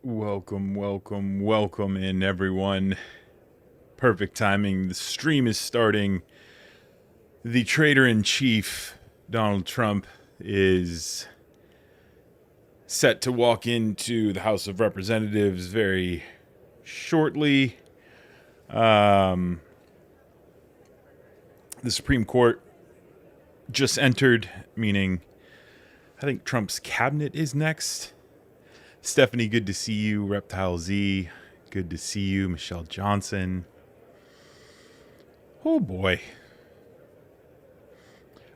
Welcome in, everyone. Perfect timing. The stream is starting. The traitor-in-chief, Donald Trump, is set to walk into the House of Representatives very shortly. The Supreme Court just entered, meaning I think Trump's cabinet is next. Stephanie, good to see you. Reptile Z, good to see you. Michelle Johnson. Oh boy.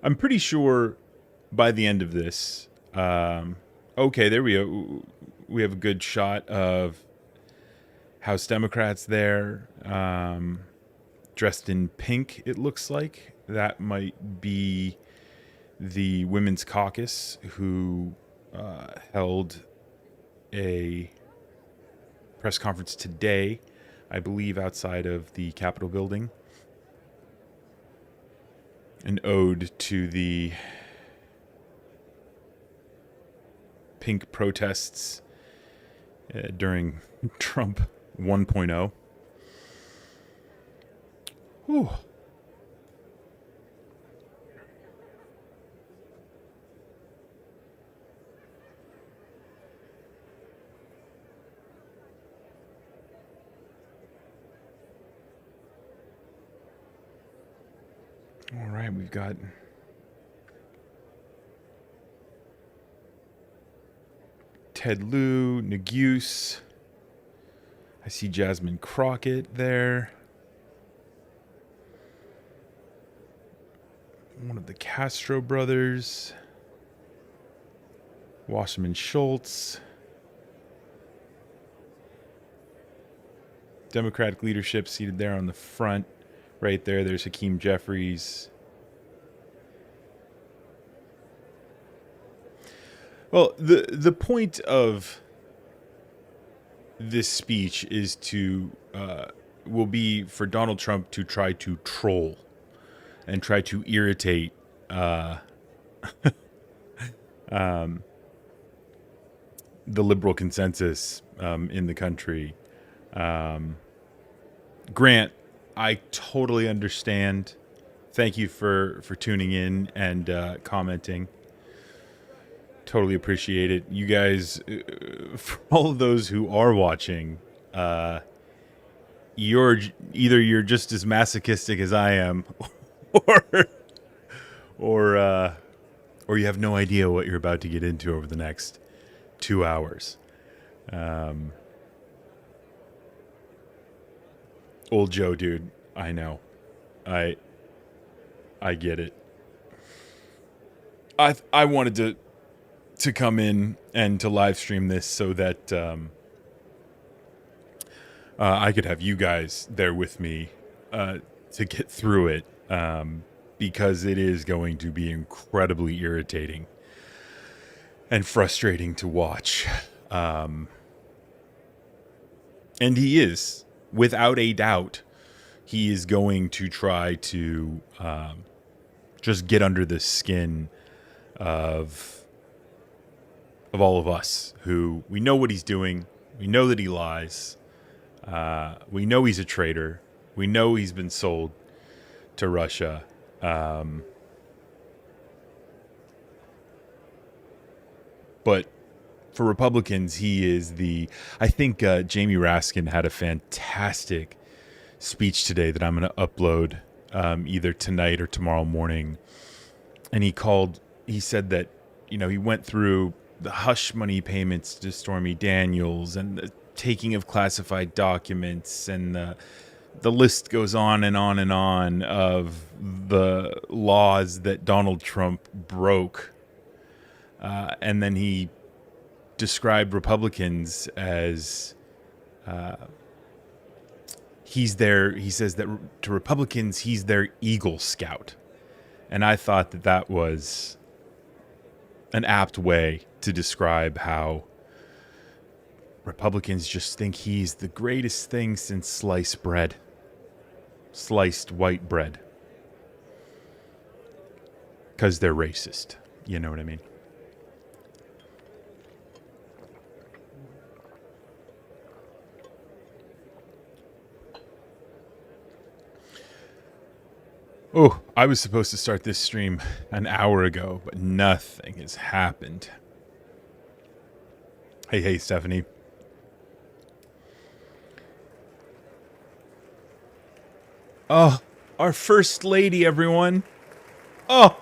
I'm pretty sure by the end of this, okay, there we go. We have a good shot of House Democrats there, dressed in pink, it looks like. That might be the Women's Caucus, who held a press conference today, I believe, outside of the Capitol building. An ode to the pink protests during Trump 1.0. Whew. All right, we've got Ted Lieu, Neguse. I see Jasmine Crockett there. One of the Castro brothers. Wasserman Schultz. Democratic leadership seated there on the front. Right there, there's Hakeem Jeffries. Well, the point of this speech is will be for Donald Trump to try to troll and try to irritate the liberal consensus in the country. Grant, I totally understand. Thank you for tuning in and commenting. Totally appreciate it. You guys, for all of those who are watching, you're just as masochistic as I am, or you have no idea what you're about to get into over the next 2 hours. Old Joe, dude, I know. I get it. I wanted to come in and to live stream this so that I could have you guys there with me to get through it, because it is going to be incredibly irritating and frustrating to watch. And he is, without a doubt, he is going to try to just get under the skin of all of us, who we know what he's doing. We know that he lies. We know he's a traitor. We know he's been sold to Russia. But for Republicans, he is I think Jamie Raskin had a fantastic speech today that I'm going to upload either tonight or tomorrow morning. And he said that, he went through the hush money payments to Stormy Daniels and the taking of classified documents, and the list goes on and on and on of the laws that Donald Trump broke. And then he described Republicans as he says that to Republicans, he's their Eagle Scout. And I thought that was an apt way to describe how Republicans just think he's the greatest thing since sliced white bread. Because they're racist. You know what I mean? Oh, I was supposed to start this stream an hour ago, but nothing has happened. Hey, Stephanie. Oh, our first lady, everyone. Oh.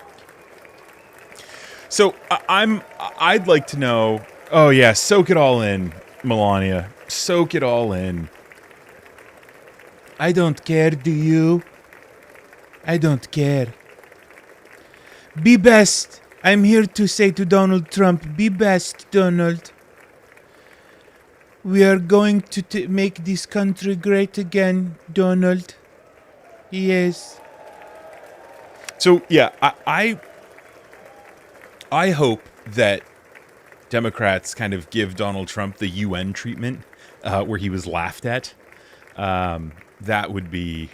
So I'd like to know. Oh yeah, soak it all in, Melania. Soak it all in. I don't care, do you? I don't care. Be best. I'm here to say to Donald Trump, be best, Donald. We are going to make this country great again, Donald. Yes. So yeah, I hope that Democrats kind of give Donald Trump the UN treatment, where he was laughed at. That would be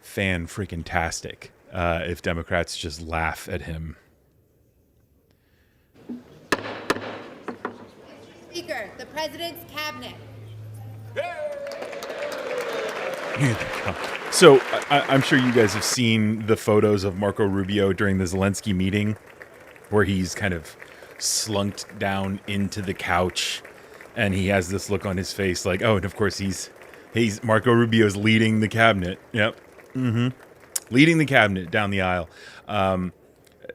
fan-freaking-tastic if Democrats just laugh at him. Speaker, the President's Cabinet. Here they come. So I'm sure you guys have seen the photos of Marco Rubio during the Zelensky meeting, where he's kind of slunked down into the couch, and he has this look on his face like, oh, and of course he's Marco Rubio's leading the cabinet. Yep. Leading the cabinet down the aisle.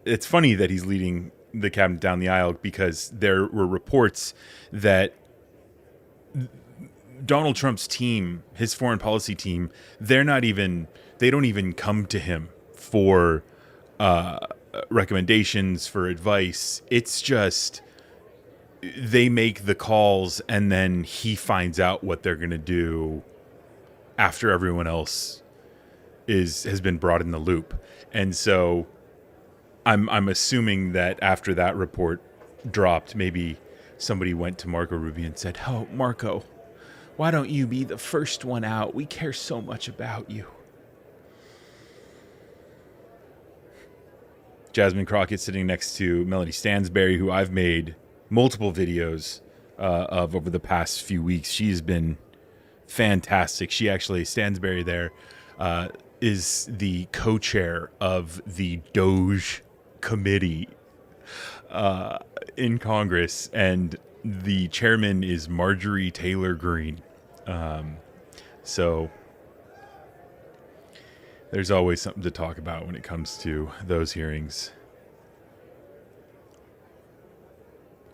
It's funny that he's leading the cabinet down the aisle because there were reports that Donald Trump's team, his foreign policy team, they don't even come to him for recommendations, for advice. It's just they make the calls and then he finds out what they're going to do after everyone else has been brought in the loop. And so I'm assuming that after that report dropped, maybe somebody went to Marco Rubio and said, "Oh, Marco, why don't you be the first one out? We care so much about you." Jasmine Crockett sitting next to Melanie Stansberry, who I've made multiple videos of over the past few weeks. She's been fantastic. She actually, Stansberry there, is the co-chair of the Doge committee in Congress, and the chairman is Marjorie Taylor Greene. So there's always something to talk about when it comes to those hearings.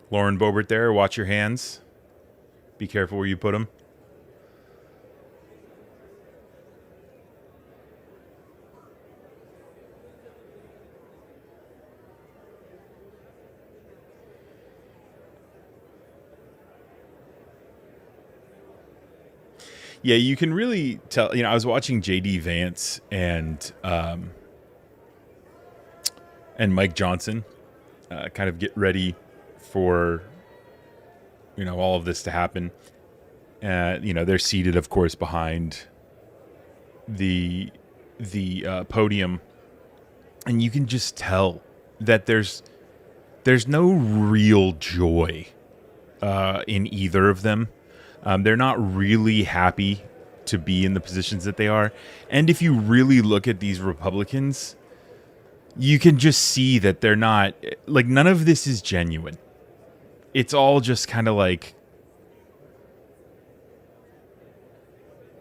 Lauren Boebert there, watch your hands. Be careful where you put them. Yeah, you can really tell. I was watching J.D. Vance and Mike Johnson kind of get ready for all of this to happen. They're seated, of course, behind the podium, and you can just tell that there's no real joy in either of them. They're not really happy to be in the positions that they are. And if you really look at these Republicans, you can just see that they're not, like, none of this is genuine. It's all just kind of like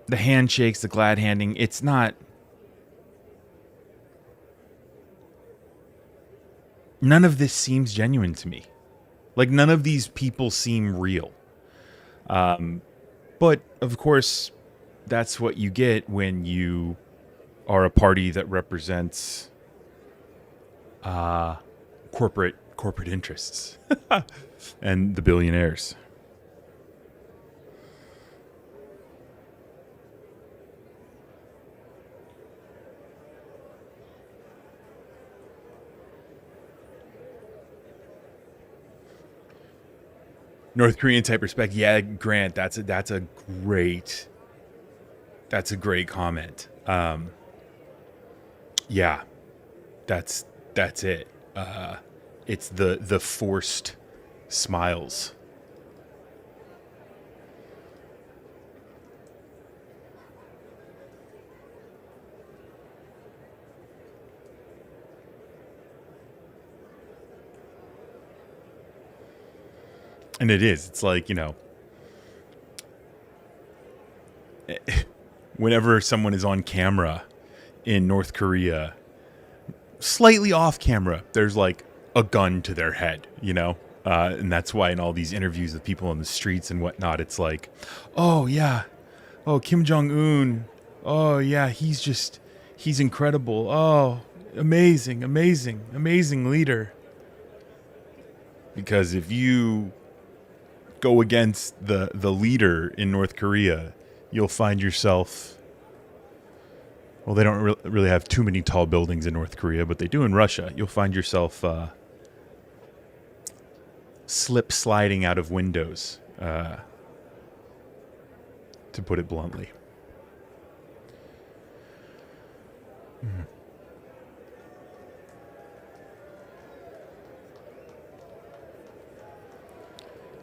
the handshakes, the glad handing. It's not. None of this seems genuine to me. Like, none of these people seem real. But of course, that's what you get when you are a party that represents corporate interests and the billionaires. North Korean type respect. Yeah, Grant, that's a great comment. Yeah, that's it. It's the forced smiles. And it is. It's like, whenever someone is on camera in North Korea, slightly off camera, there's like a gun to their head. And that's why in all these interviews with people on the streets and whatnot, it's like, oh, yeah. Oh, Kim Jong-un. Oh, yeah, he's incredible. Oh, amazing, amazing, amazing leader. Because if you go against the leader in North Korea, you'll find yourself... Well, they don't really have too many tall buildings in North Korea, but they do in Russia. You'll find yourself slip sliding out of windows, to put it bluntly.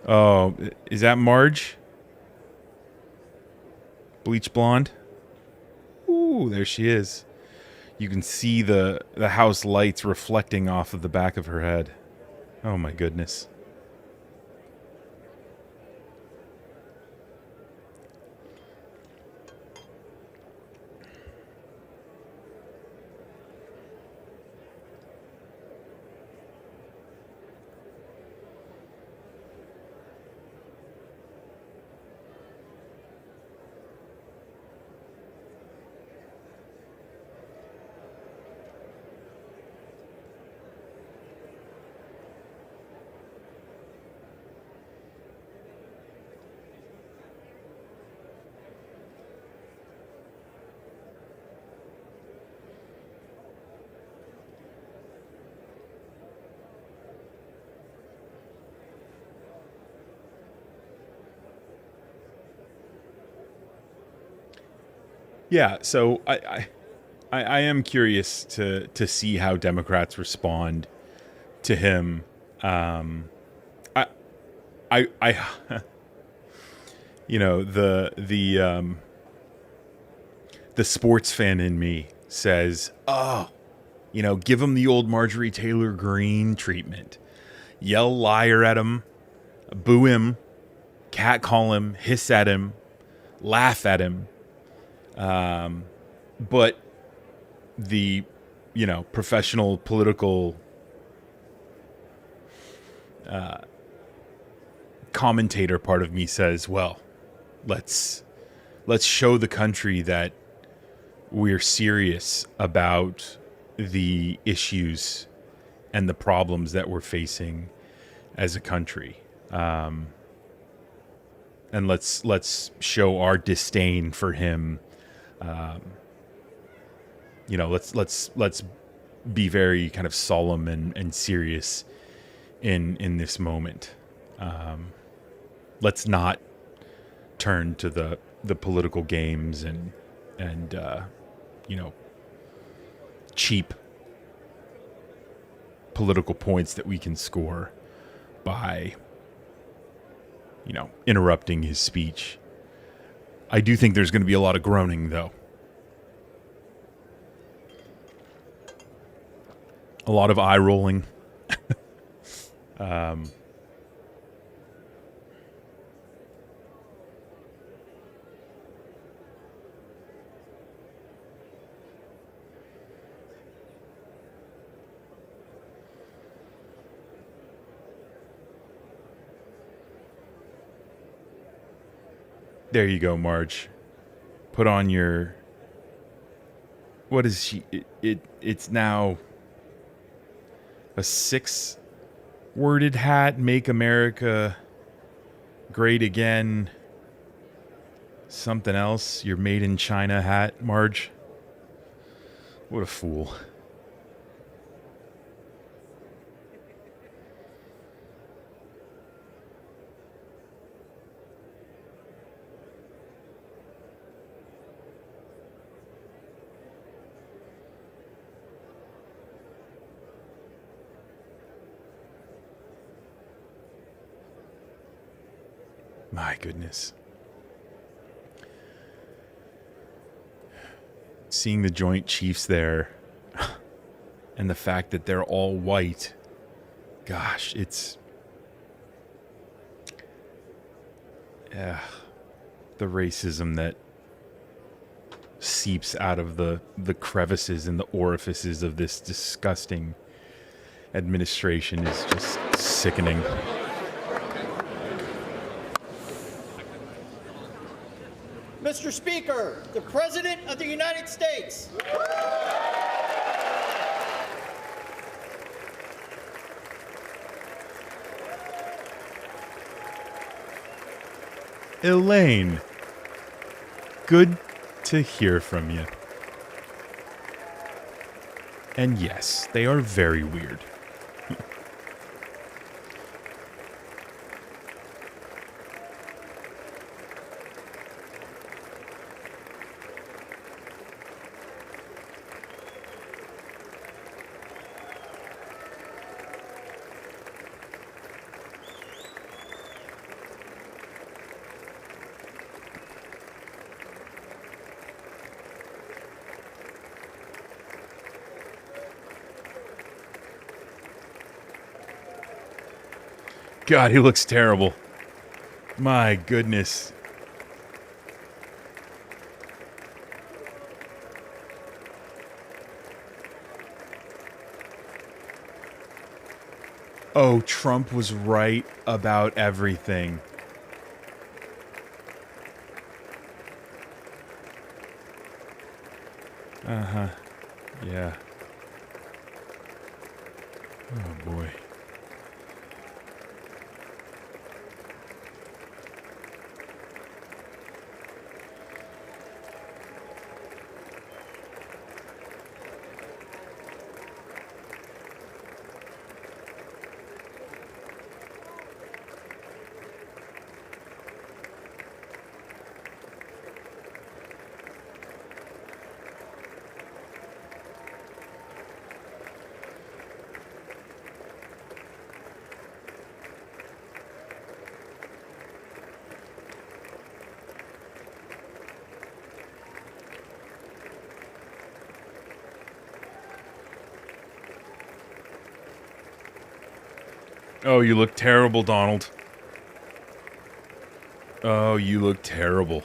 Oh, is that Marge? Bleach blonde? Ooh, there she is. You can see the house lights reflecting off of the back of her head. Oh my goodness. Yeah, so I am curious to see how Democrats respond to him. I I the sports fan in me says, oh, give him the old Marjorie Taylor Greene treatment. Yell liar at him, boo him, catcall him, hiss at him, laugh at him. But the, professional political commentator part of me says, well, let's show the country that we're serious about the issues and the problems that we're facing as a country. And let's show our disdain for him. Let's be very kind of solemn and serious in this moment. Let's not turn to the political games and cheap political points that we can score by interrupting his speech. I do think there's going to be a lot of groaning, though. A lot of eye rolling. There you go, Marge. Put on your... What is she? It's now a 6-worded hat. Make America great again. Something else. Your made in China hat, Marge. What a fool. My goodness. Seeing the Joint Chiefs there and the fact that they're all white, gosh, the racism that seeps out of the crevices and the orifices of this disgusting administration is just sickening. Mr. Speaker, the President of the United States. Elaine, good to hear from you. And yes, they are very weird. God, he looks terrible. My goodness. Oh, Trump was right about everything. Uh-huh. Yeah. Oh, boy. Oh, you look terrible, Donald. Oh, you look terrible.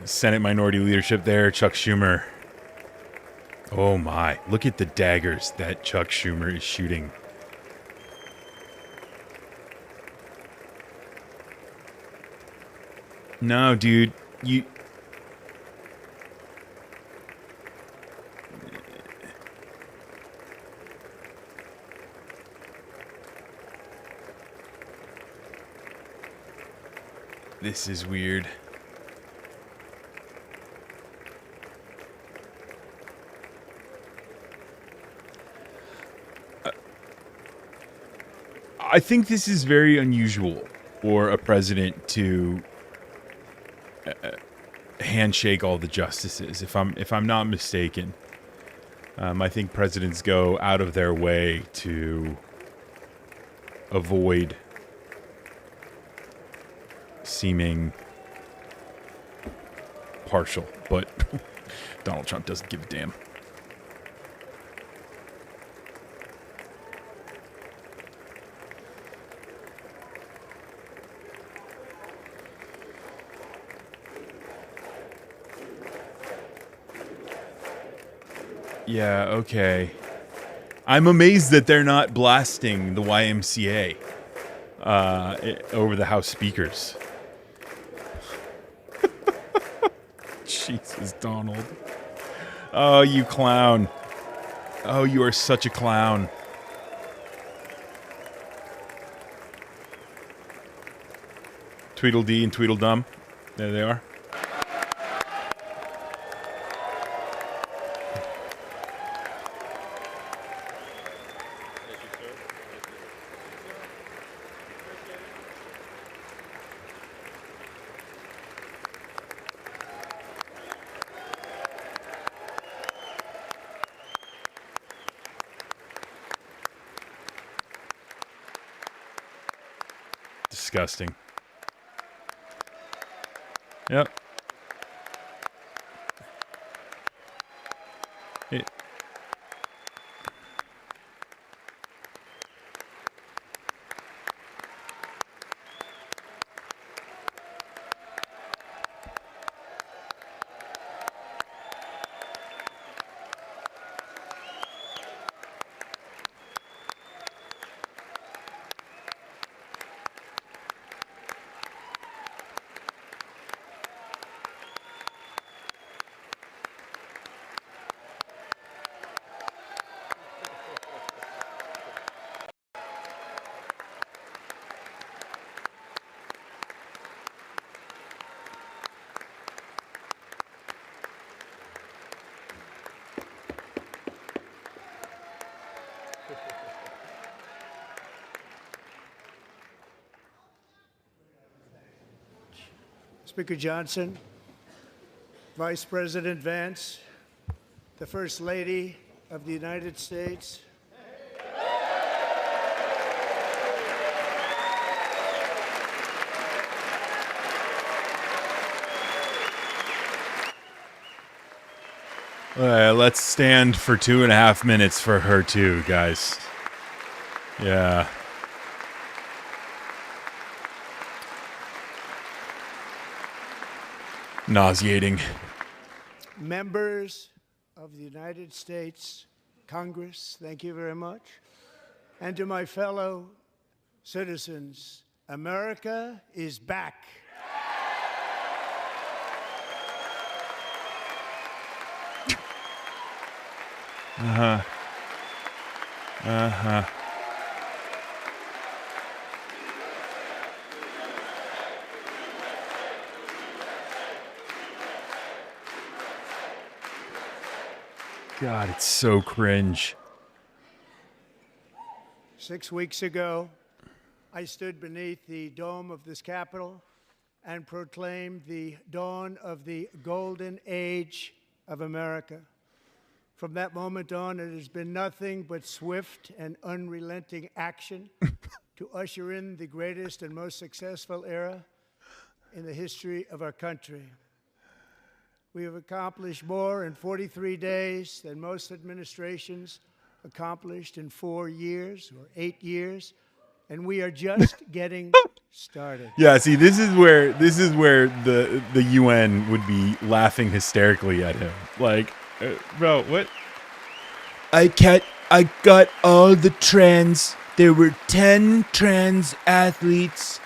Senate Minority Leadership there, Chuck Schumer. Oh my, look at the daggers that Chuck Schumer is shooting. No, dude, you... This is weird. I think this is very unusual for a president to handshake all the justices. If I'm not mistaken, I think presidents go out of their way to avoid seeming partial, but Donald Trump doesn't give a damn. Yeah, okay. I'm amazed that they're not blasting the YMCA over the House speakers. Jesus, Donald. Oh, you clown. Oh, you are such a clown. Tweedledee and Tweedledum. There they are. Disgusting. Yep. Speaker Johnson, Vice President Vance, the First Lady of the United States, Let's stand for 2.5 minutes for her too, guys. Yeah. Nauseating. members of the United States Congress, thank you very much. And to my fellow citizens, America is back. God, it's so cringe. 6 weeks ago, I stood beneath the dome of this Capitol and proclaimed the dawn of the golden age of America. From that moment on, it has been nothing but swift and unrelenting action to usher in the greatest and most successful era in the history of our country. We have accomplished more in 43 days than most administrations accomplished in 4 years or 8 years, and we are just getting started. Yeah, see, this is where the UN would be laughing hysterically at him. Like, bro, what? I got all the trans. There were 10 trans athletes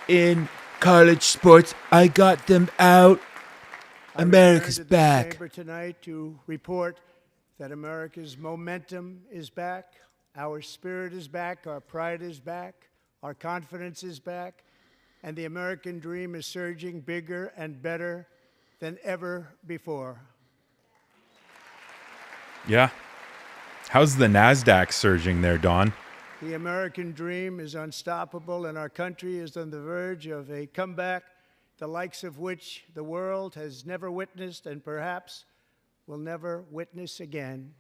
in college sports. I got them out. America's I returned to this back. chamber tonight to report that America's momentum is back, our spirit is back, our pride is back, our confidence is back, and the American dream is surging bigger and better than ever before. Yeah. How's the NASDAQ surging there, Don? The American dream is unstoppable, and our country is on the verge of a comeback, the likes of which the world has never witnessed and perhaps will never witness again.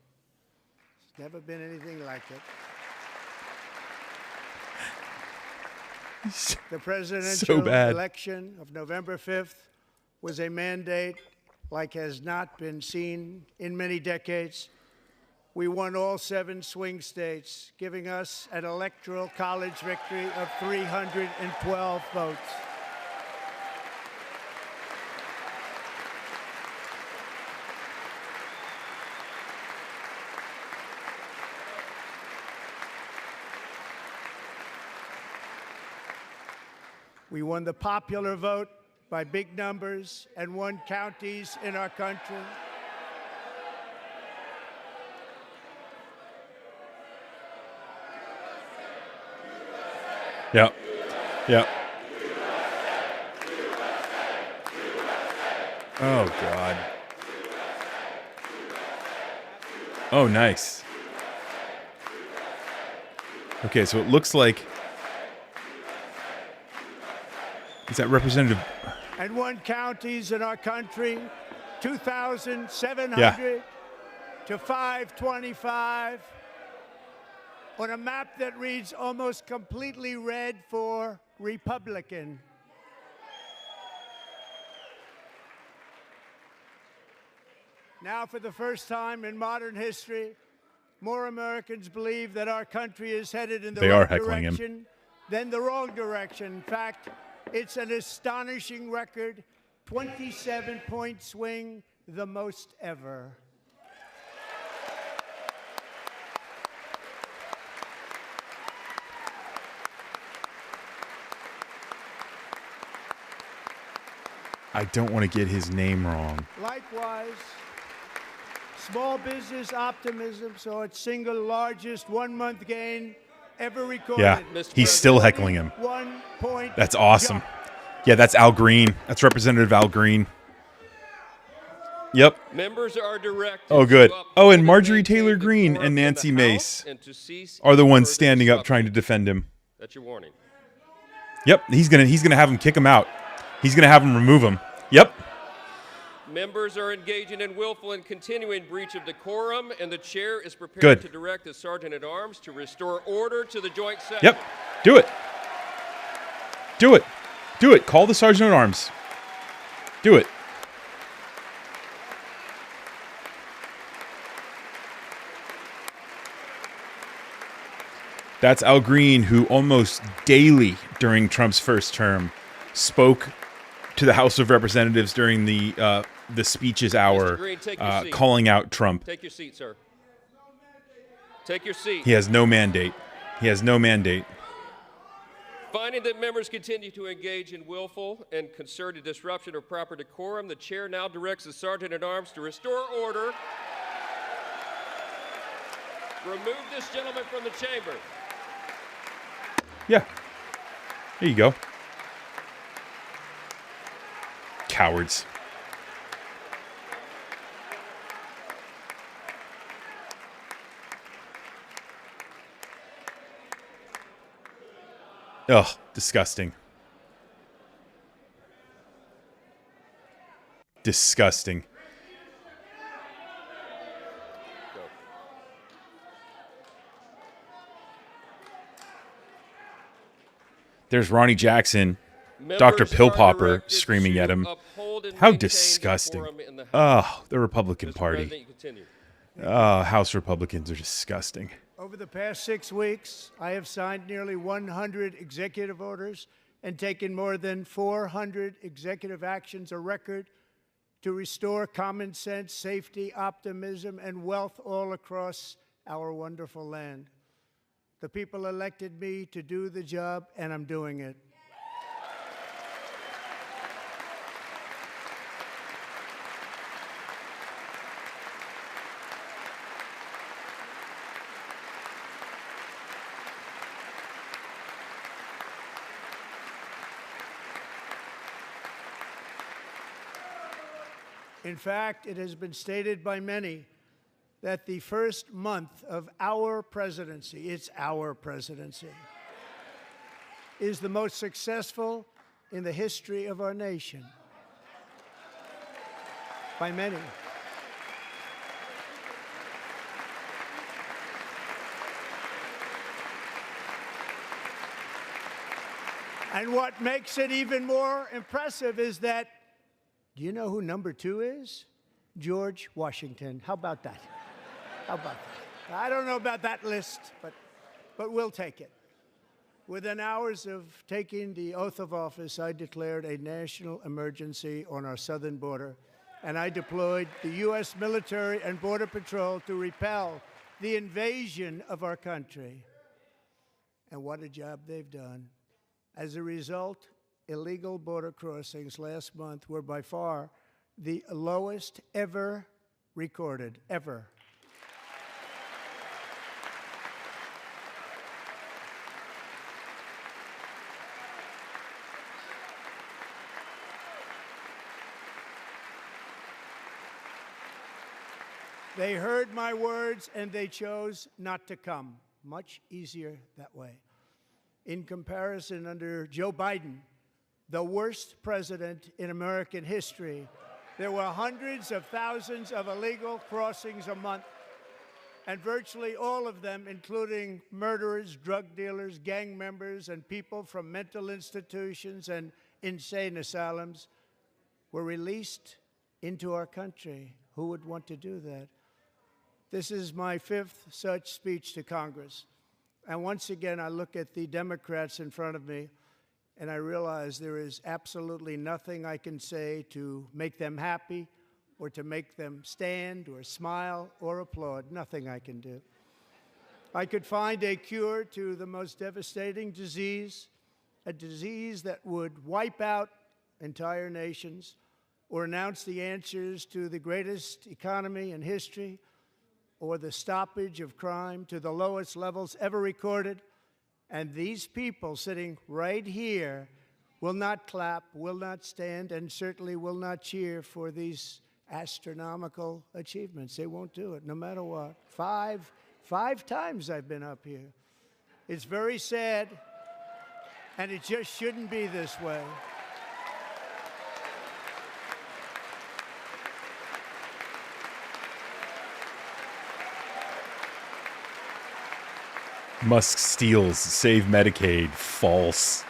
There's never been anything like it. The presidential election of November 5th was a mandate like has not been seen in many decades. We won all 7 swing states, giving us an electoral college victory of 312 votes. We won the popular vote by big numbers and won counties in our country. Yep. Yep. Oh, God. Oh, nice. Okay, so it looks like... Is that Representative... And won counties in our country, 2,700 to 525, on a map that reads almost completely red for Republican. Now, for the first time in modern history, more Americans believe that our country is headed in the right direction than the wrong direction. In fact, it's an astonishing record, 27-point swing, the most ever. I don't want to get his name wrong. Likewise, small business optimism saw its single largest one-month gain ever recorded. Yeah, he's still heckling him. 1 point. That's awesome. Yeah, that's Al Green. That's Representative Al Green. Yep. Members are directed. Oh, good. Oh, and Marjorie Taylor Greene and Nancy Mace are the ones standing up trying to defend him. That's your warning. Yep, he's gonna have him kick him out. He's going to have him remove him. Yep. Members are engaging in willful and continuing breach of decorum, and the chair is prepared Good. to direct the Sergeant-at-Arms to restore order to the joint session. Yep. Do it. Do it. Do it. Call the Sergeant-at-Arms. Do it. That's Al Green, who almost daily during Trump's first term spoke to the House of Representatives during the speeches hour, Green, take your seat. calling out Trump. Take your seat, sir. Take your seat. He has no mandate. He has no mandate. Finding that members continue to engage in willful and concerted disruption of proper decorum, the chair now directs the Sergeant-at-Arms to restore order. Remove this gentleman from the chamber. Yeah. There you go. Cowards. Ugh, disgusting. Disgusting. There's Ronnie Jackson, Dr. Pill Popper screaming at him. How disgusting. Oh, the Republican Party. House Republicans are disgusting. Over the past 6 weeks, I have signed nearly 100 executive orders and taken more than 400 executive actions, a record to restore common sense, safety, optimism, and wealth all across our wonderful land. The people elected me to do the job, and I'm doing it. In fact, it has been stated by many that the first month of our presidency, it's our presidency, is the most successful in the history of our nation. By many. And what makes it even more impressive is that, do you know who number 2 is? George Washington. How about that? How about that? I don't know about that list, but we'll take it. Within hours of taking the oath of office, I declared a national emergency on our southern border, and I deployed the U.S. military and Border Patrol to repel the invasion of our country. And what a job they've done. As a result, illegal border crossings last month were by far the lowest ever recorded, ever. They heard my words and they chose not to come. Much easier that way. In comparison, under Joe Biden, the worst president in American history, there were hundreds of thousands of illegal crossings a month, and virtually all of them, including murderers, drug dealers, gang members, and people from mental institutions and insane asylums, were released into our country. Who would want to do that? This is my 5th such speech to Congress. And once again, I look at the Democrats in front of me, and I realize there is absolutely nothing I can say to make them happy or to make them stand or smile or applaud. Nothing I can do. I could find a cure to the most devastating disease, a disease that would wipe out entire nations, or announce the answers to the greatest economy in history, or the stoppage of crime to the lowest levels ever recorded. And these people sitting right here will not clap, will not stand, and certainly will not cheer for these astronomical achievements. They won't do it, no matter what. Five times I've been up here. It's very sad, and it just shouldn't be this way. Musk steals, save Medicaid. False.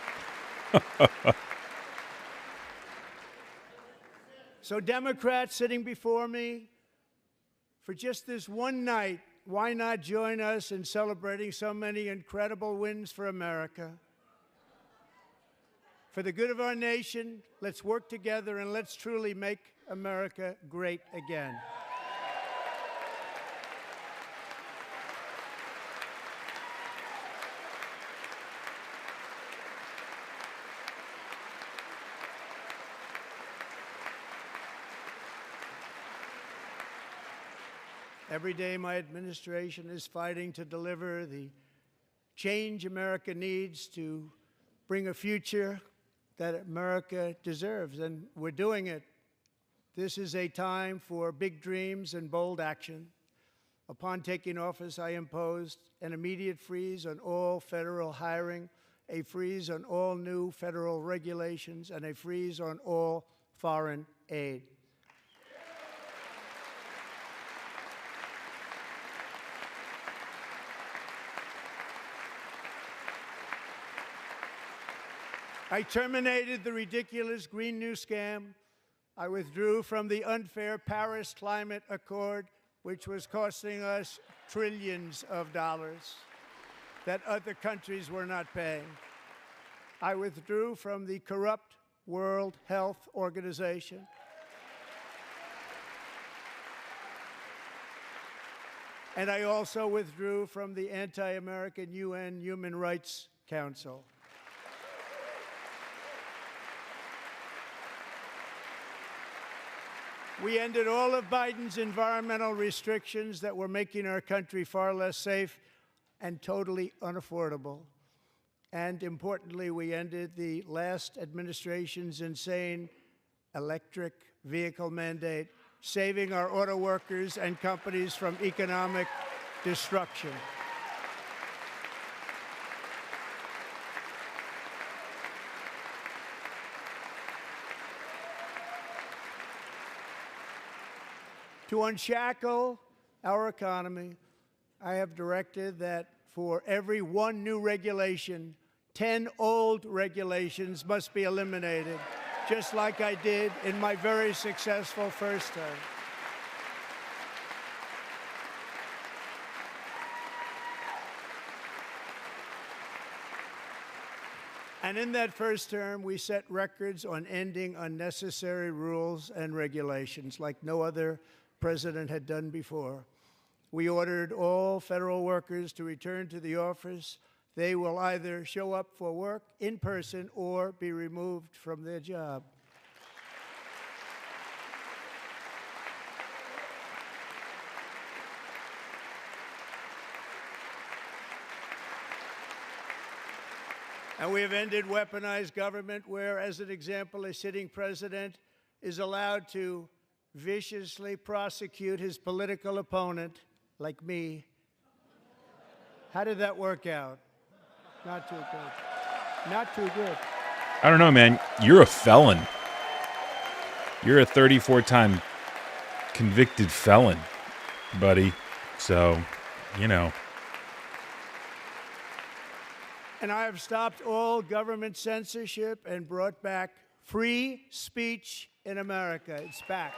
So Democrats sitting before me, for just this one night, why not join us in celebrating so many incredible wins for America? For the good of our nation, let's work together and let's truly make America great again. Every day, my administration is fighting to deliver the change America needs to bring a future that America deserves, and we're doing it. This is a time for big dreams and bold action. Upon taking office, I imposed an immediate freeze on all federal hiring, a freeze on all new federal regulations, and a freeze on all foreign aid. I terminated the ridiculous Green New Scam. I withdrew from the unfair Paris Climate Accord, which was costing us trillions of dollars that other countries were not paying. I withdrew from the corrupt World Health Organization. And I also withdrew from the anti-American UN Human Rights Council. We ended all of Biden's environmental restrictions that were making our country far less safe and totally unaffordable. And importantly, we ended the last administration's insane electric vehicle mandate, saving our auto workers and companies from economic destruction. To unshackle our economy, I have directed that for every one new regulation, 10 old regulations must be eliminated, just like I did in my very successful first term. And in that first term, we set records on ending unnecessary rules and regulations like no other president had done before. We ordered all federal workers to return to the office. They will either show up for work in person or be removed from their job. And we have ended weaponized government where, as an example, a sitting president is allowed to viciously prosecute his political opponent, like me. How did that work out? Not too good. Not too good. I don't know, man. You're a felon. You're a 34-time convicted felon, buddy. So, you know. And I have stopped all government censorship and brought back free speech in America. It's back.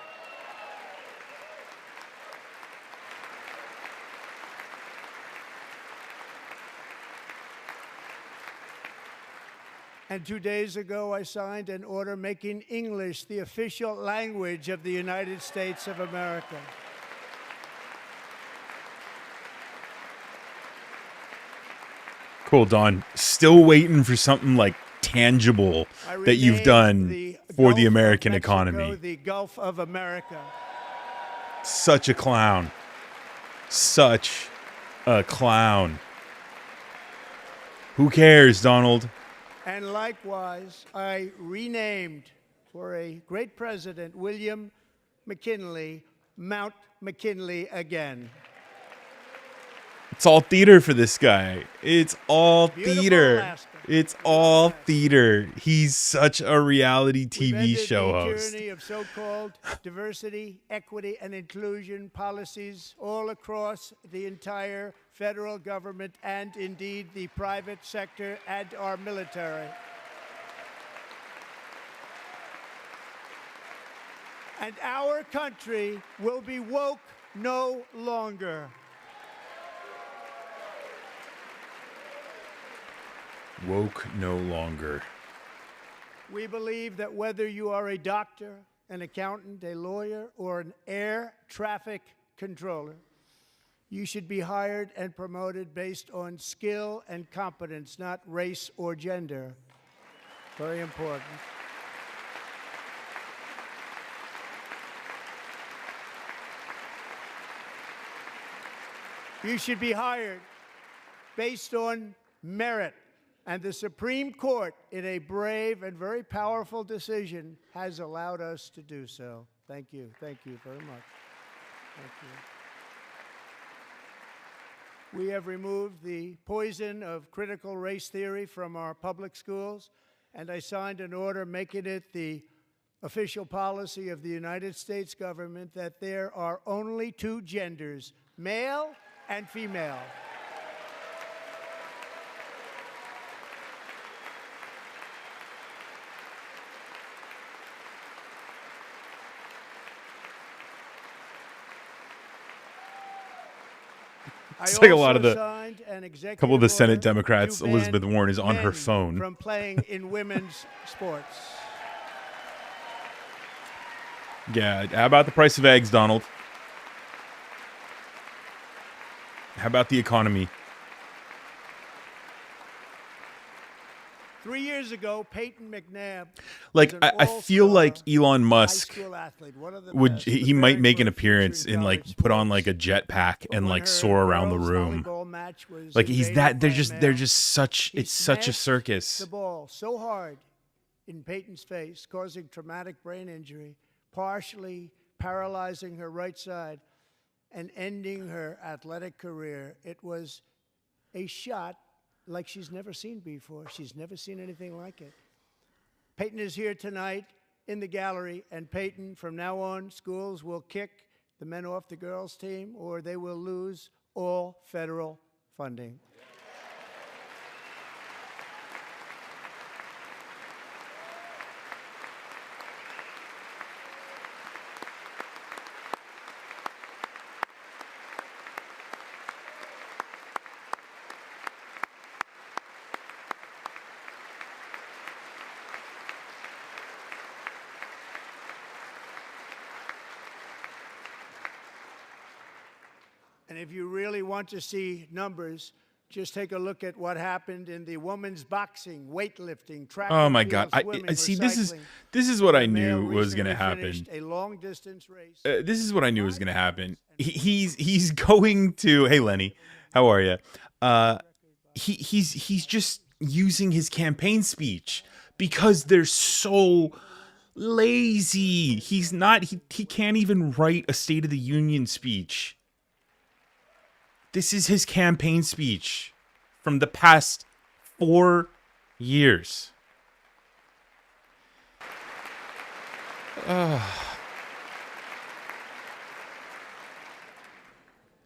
And 2 days ago, I signed an order making English the official language of the United States of America. Cool, Don. Still waiting for something like tangible that you've done for the American economy. The Gulf of America. Such a clown. Such a clown. Who cares, Donald? And likewise, I renamed, for a great president, William McKinley, Mount McKinley again. It's all theater for this guy. It's all Beautiful theater. Alaska. It's all theater. He's such a reality We've TV ended show the host. tyranny of so-called diversity, equity, and inclusion policies all across the entire federal government and indeed the private sector and our military. And our country will be woke no longer. Woke no longer. We believe that whether you are a doctor, an accountant, a lawyer, or an air traffic controller, you should be hired and promoted based on skill and competence, not race or gender. Very important. You should be hired based on merit. And the Supreme Court, in a brave and very powerful decision, has allowed us to do so. Thank you. Thank you very much. Thank you. We have removed the poison of critical race theory from our public schools, and I signed an order making it the official policy of the United States government that there are only two genders, male and female. It's like a lot of the a couple of the Senate Democrats. Elizabeth Warren is on her phone. From playing in women's sports. Yeah, how about the price of eggs, Donald? How about the economy? 3 years ago, Peyton McNabb. Like, was an I feel all-star like Elon high Musk school athlete, one of the would best, he preparing might make for an a future appearance in and like college put on sports. like a jetpack But and when like her soar around the girls' room. volleyball match was Like he's invaded that by they're a just such He it's such a smashed circus. the ball so hard in Peyton's face, causing traumatic brain injury, partially paralyzing her right side, and ending her athletic career. It was a shot like she's never seen before. She's never seen anything like it. Peyton is here tonight in the gallery, and Peyton, from now on, schools will kick the men off the girls' team, or they will lose all federal funding. And if you really want to see numbers, just take a look at what happened in the women's boxing, weightlifting, track Oh and my field, God! swimming, I see. This recycling. is what I The male knew was going to recently happen. finished a long-distance race. This is what I knew was going to happen. He's going to. Hey Lenny, how are you? He's just using his campaign speech because they're so lazy. He's not. He can't even write a State of the Union speech. This is his campaign speech from the past 4 years.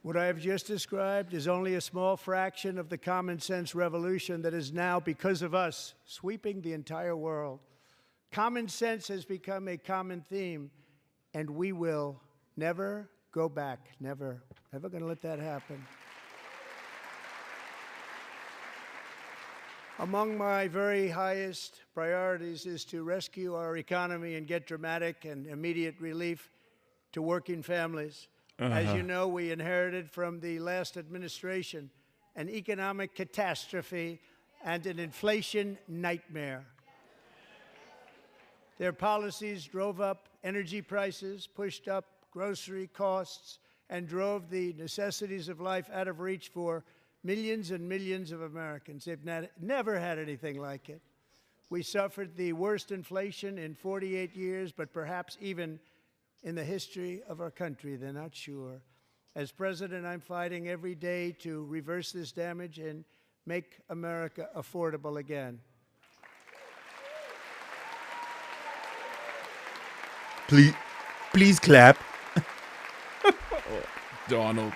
What I have just described is only a small fraction of the common sense revolution that is now, because of us, sweeping the entire world. Common sense has become a common theme, and we will never go back. Never. Never going to let that happen. Among my very highest priorities is to rescue our economy and get dramatic and immediate relief to working families. As you know, we inherited from the last administration an economic catastrophe and an inflation nightmare. Their policies drove up energy prices, pushed up grocery costs, and drove the necessities of life out of reach for millions and millions of Americans. They've never had anything like it. We suffered the worst inflation in 48 years, but perhaps even in the history of our country. They're not sure. As president, I'm fighting every day to reverse this damage and make America affordable again. Please clap. Donald.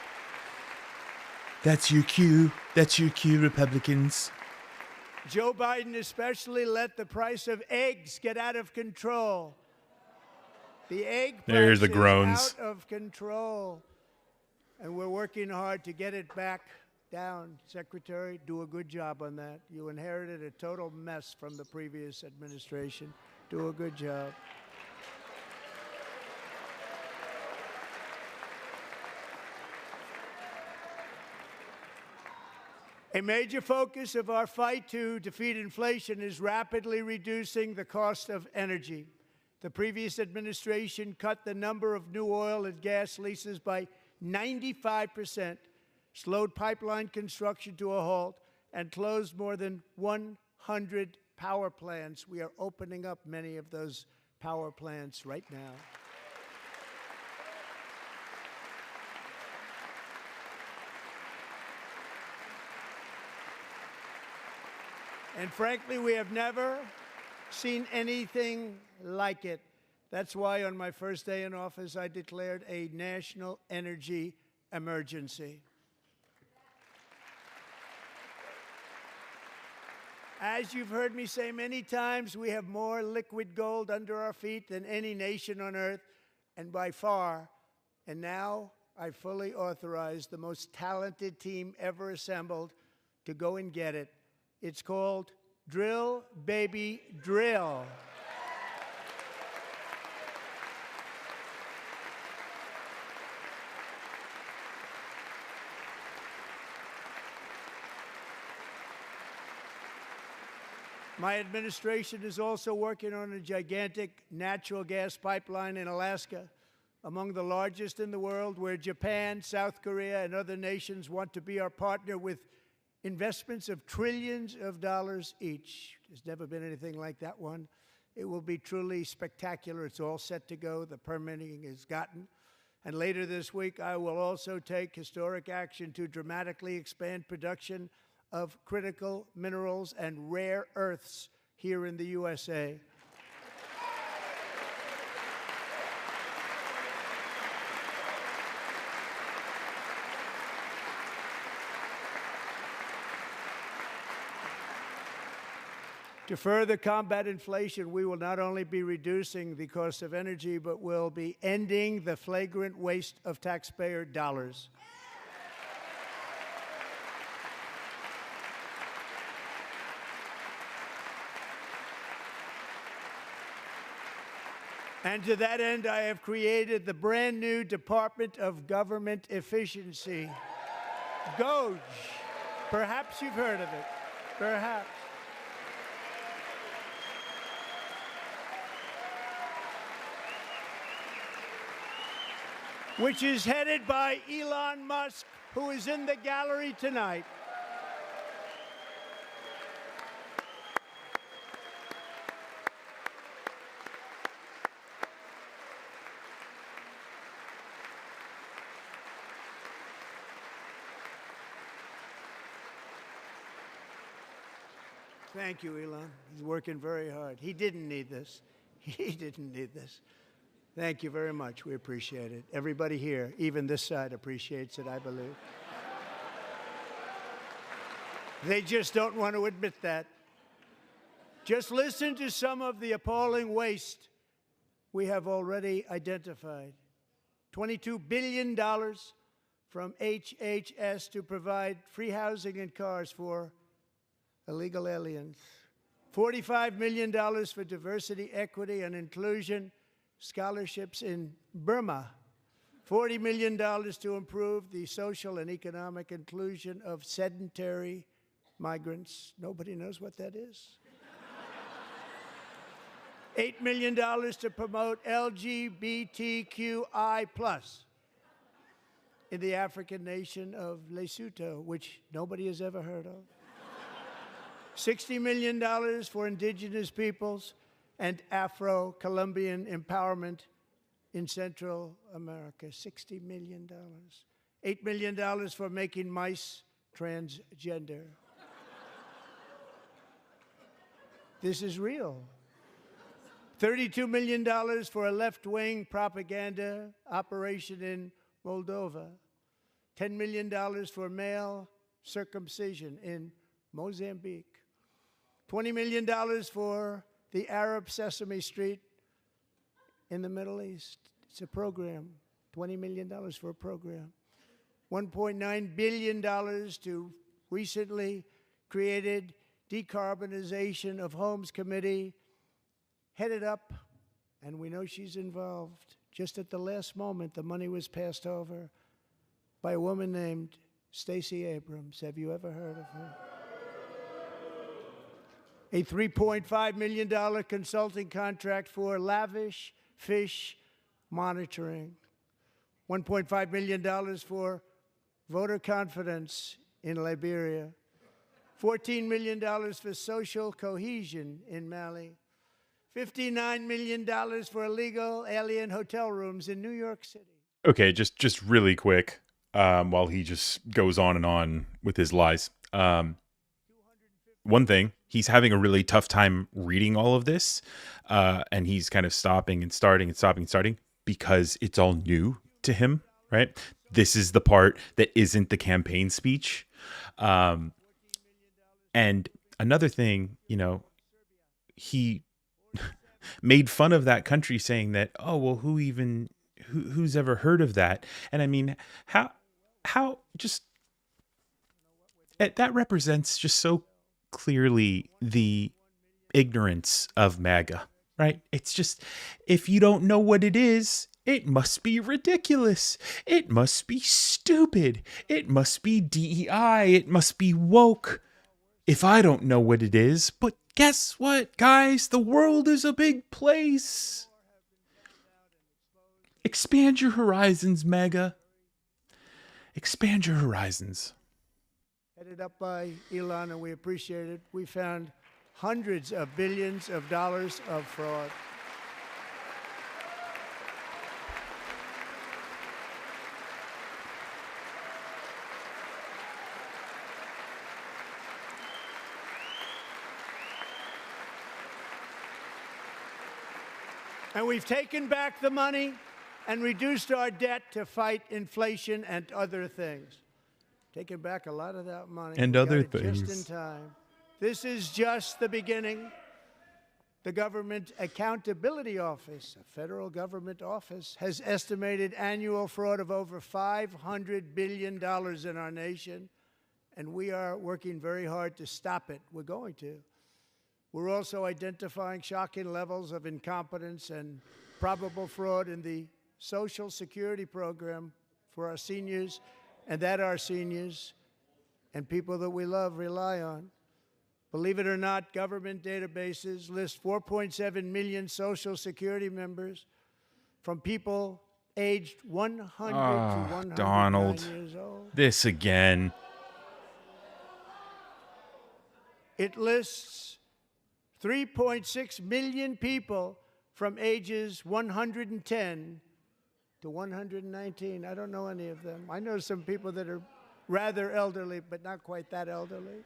That's your cue. That's your cue, Republicans. Joe Biden especially let the price of eggs get out of control. The egg price There's the is groans. out of control. And we're working hard to get it back down. Secretary, do a good job on that. You inherited a total mess from the previous administration. Do a good job. A major focus of our fight to defeat inflation is rapidly reducing the cost of energy. The previous administration cut the number of new oil and gas leases by 95%, slowed pipeline construction to a halt, and closed more than 100 power plants. We are opening up many of those power plants right now. And frankly, we have never seen anything like it. That's why on my first day in office, I declared a national energy emergency. As you've heard me say many times, we have more liquid gold under our feet than any nation on earth, and by far. And now I fully authorize the most talented team ever assembled to go and get it. It's called Drill, Baby, Drill. My administration is also working on a gigantic natural gas pipeline in Alaska, among the largest in the world, where Japan, South Korea, and other nations want to be our partner with investments of trillions of dollars each. There's never been anything like that one. It will be truly spectacular. It's all set to go. The permitting is gotten. And later this week, I will also take historic action to dramatically expand production of critical minerals and rare earths here in the USA. To further combat inflation, we will not only be reducing the cost of energy, but will be ending the flagrant waste of taxpayer dollars. And to that end, I have created the brand new Department of Government Efficiency, GOGE. Perhaps you've heard of it. Perhaps. Which is headed by Elon Musk, who is in the gallery tonight. Thank you, Elon. He's working very hard. He didn't need this. He didn't need this. Thank you very much. We appreciate it. Everybody here, even this side, appreciates it, I believe. They just don't want to admit that. Just listen to some of the appalling waste we have already identified. $22 billion from HHS to provide free housing and cars for illegal aliens. $45 million for diversity, equity, and inclusion scholarships in Burma. $40 million to improve the social and economic inclusion of sedentary migrants. Nobody knows what that is. $8 million to promote LGBTQI+ in the African nation of Lesotho, which nobody has ever heard of. $60 million for indigenous peoples and Afro-Colombian empowerment in Central America. $60 million. $8 million for making mice transgender. This is real. $32 million for a left-wing propaganda operation in Moldova. $10 million for male circumcision in Mozambique. $20 million for the Arab Sesame Street in the Middle East. It's a program. $20 million for a program. $1.9 billion to recently created Decarbonization of Homes Committee, headed up, and we know she's involved. Just at the last moment, the money was passed over by a woman named Stacey Abrams. Have you ever heard of her? A $3.5 million consulting contract for lavish fish monitoring. $1.5 million for voter confidence in Liberia. $14 million for social cohesion in Mali. $59 million for illegal alien hotel rooms in New York City. Okay, just really quick, while he just goes on and on with his lies. One thing, he's having a really tough time reading all of this, and he's kind of stopping and starting and stopping and starting because it's all new to him, right? This is the part that isn't the campaign speech. And another thing, you know, he made fun of that country saying that, oh, well, who's ever heard of that? And I mean, how just that represents just so clearly the ignorance of MAGA, right? It's just, if you don't know what it is, it must be ridiculous. It must be stupid. It must be DEI. It must be woke. If I don't know what it is, but guess what, guys? The world is a big place. Expand your horizons, MAGA. Expand your horizons. Headed up by Elon, and we appreciate it. We found hundreds of billions of dollars of fraud. And we've taken back the money and reduced our debt to fight inflation and other things. Taken back a lot of that money. And We other got it things. just in time. This is just the beginning. The Government Accountability Office, a federal government office, has estimated annual fraud of over $500 billion in our nation, and we are working very hard to stop it. We're going to. We're also identifying shocking levels of incompetence and probable fraud in the Social Security program for our seniors, and that our seniors and people that we love rely on. Believe it or not, government databases list 4.7 million Social Security members from people aged 100 to 109 Donald. years old. This again. It lists 3.6 million people from ages 110 to 119. I don't know any of them. I know some people that are rather elderly, but not quite that elderly.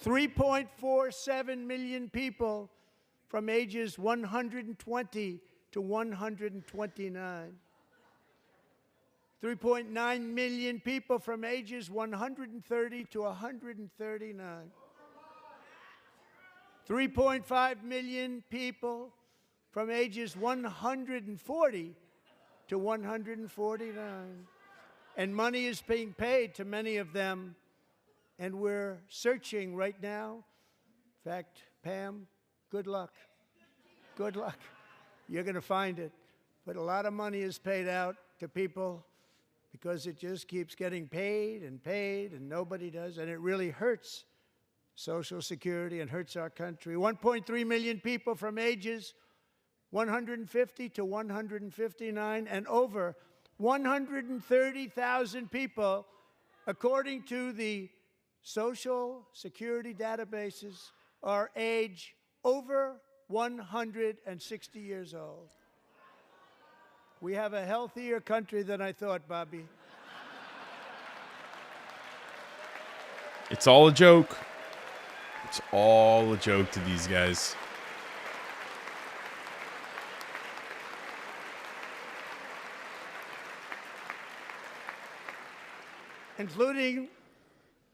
3.47 million people from ages 120 to 129. 3.9 million people from ages 130 to 139. 3.5 million people from ages 140 to 149. And money is being paid to many of them, and we're searching right now. In fact, Pam, good luck. Good luck. You're going to find it. But a lot of money is paid out to people because it just keeps getting paid, and nobody does, and it really hurts Social Security and hurts our country. 1.3 million people from ages 150 to 159, and over 130,000 people, according to the Social Security databases, are age over 160 years old. We have a healthier country than I thought, Bobby. It's all a joke. It's all a joke to these guys. Including,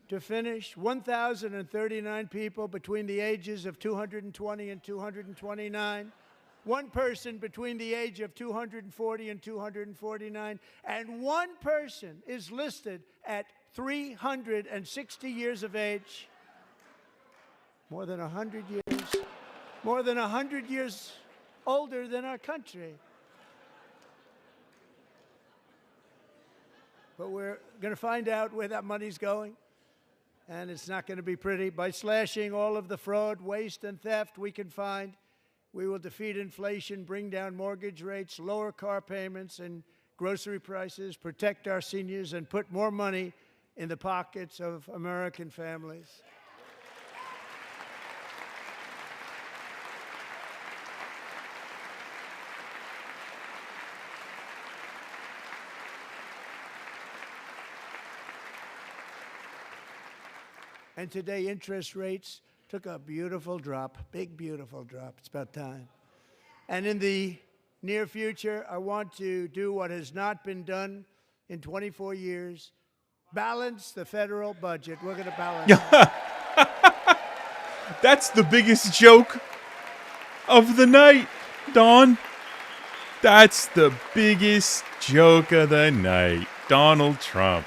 to finish, 1,039 people between the ages of 220 and 229, one person between the age of 240 and 249, and one person is listed at 360 years of age. More than 100 years. More than 100 years older than our country. But we're going to find out where that money's going, and it's not going to be pretty. By slashing all of the fraud, waste, and theft we can find, we will defeat inflation, bring down mortgage rates, lower car payments and grocery prices, protect our seniors, and put more money in the pockets of American families. And today, interest rates took a beautiful drop, big, beautiful drop. It's about time. And in the near future, I want to do what has not been done in 24 years, balance the federal budget. We're going to balance it. That's the biggest joke of the night, Don. That's the biggest joke of the night. Donald Trump.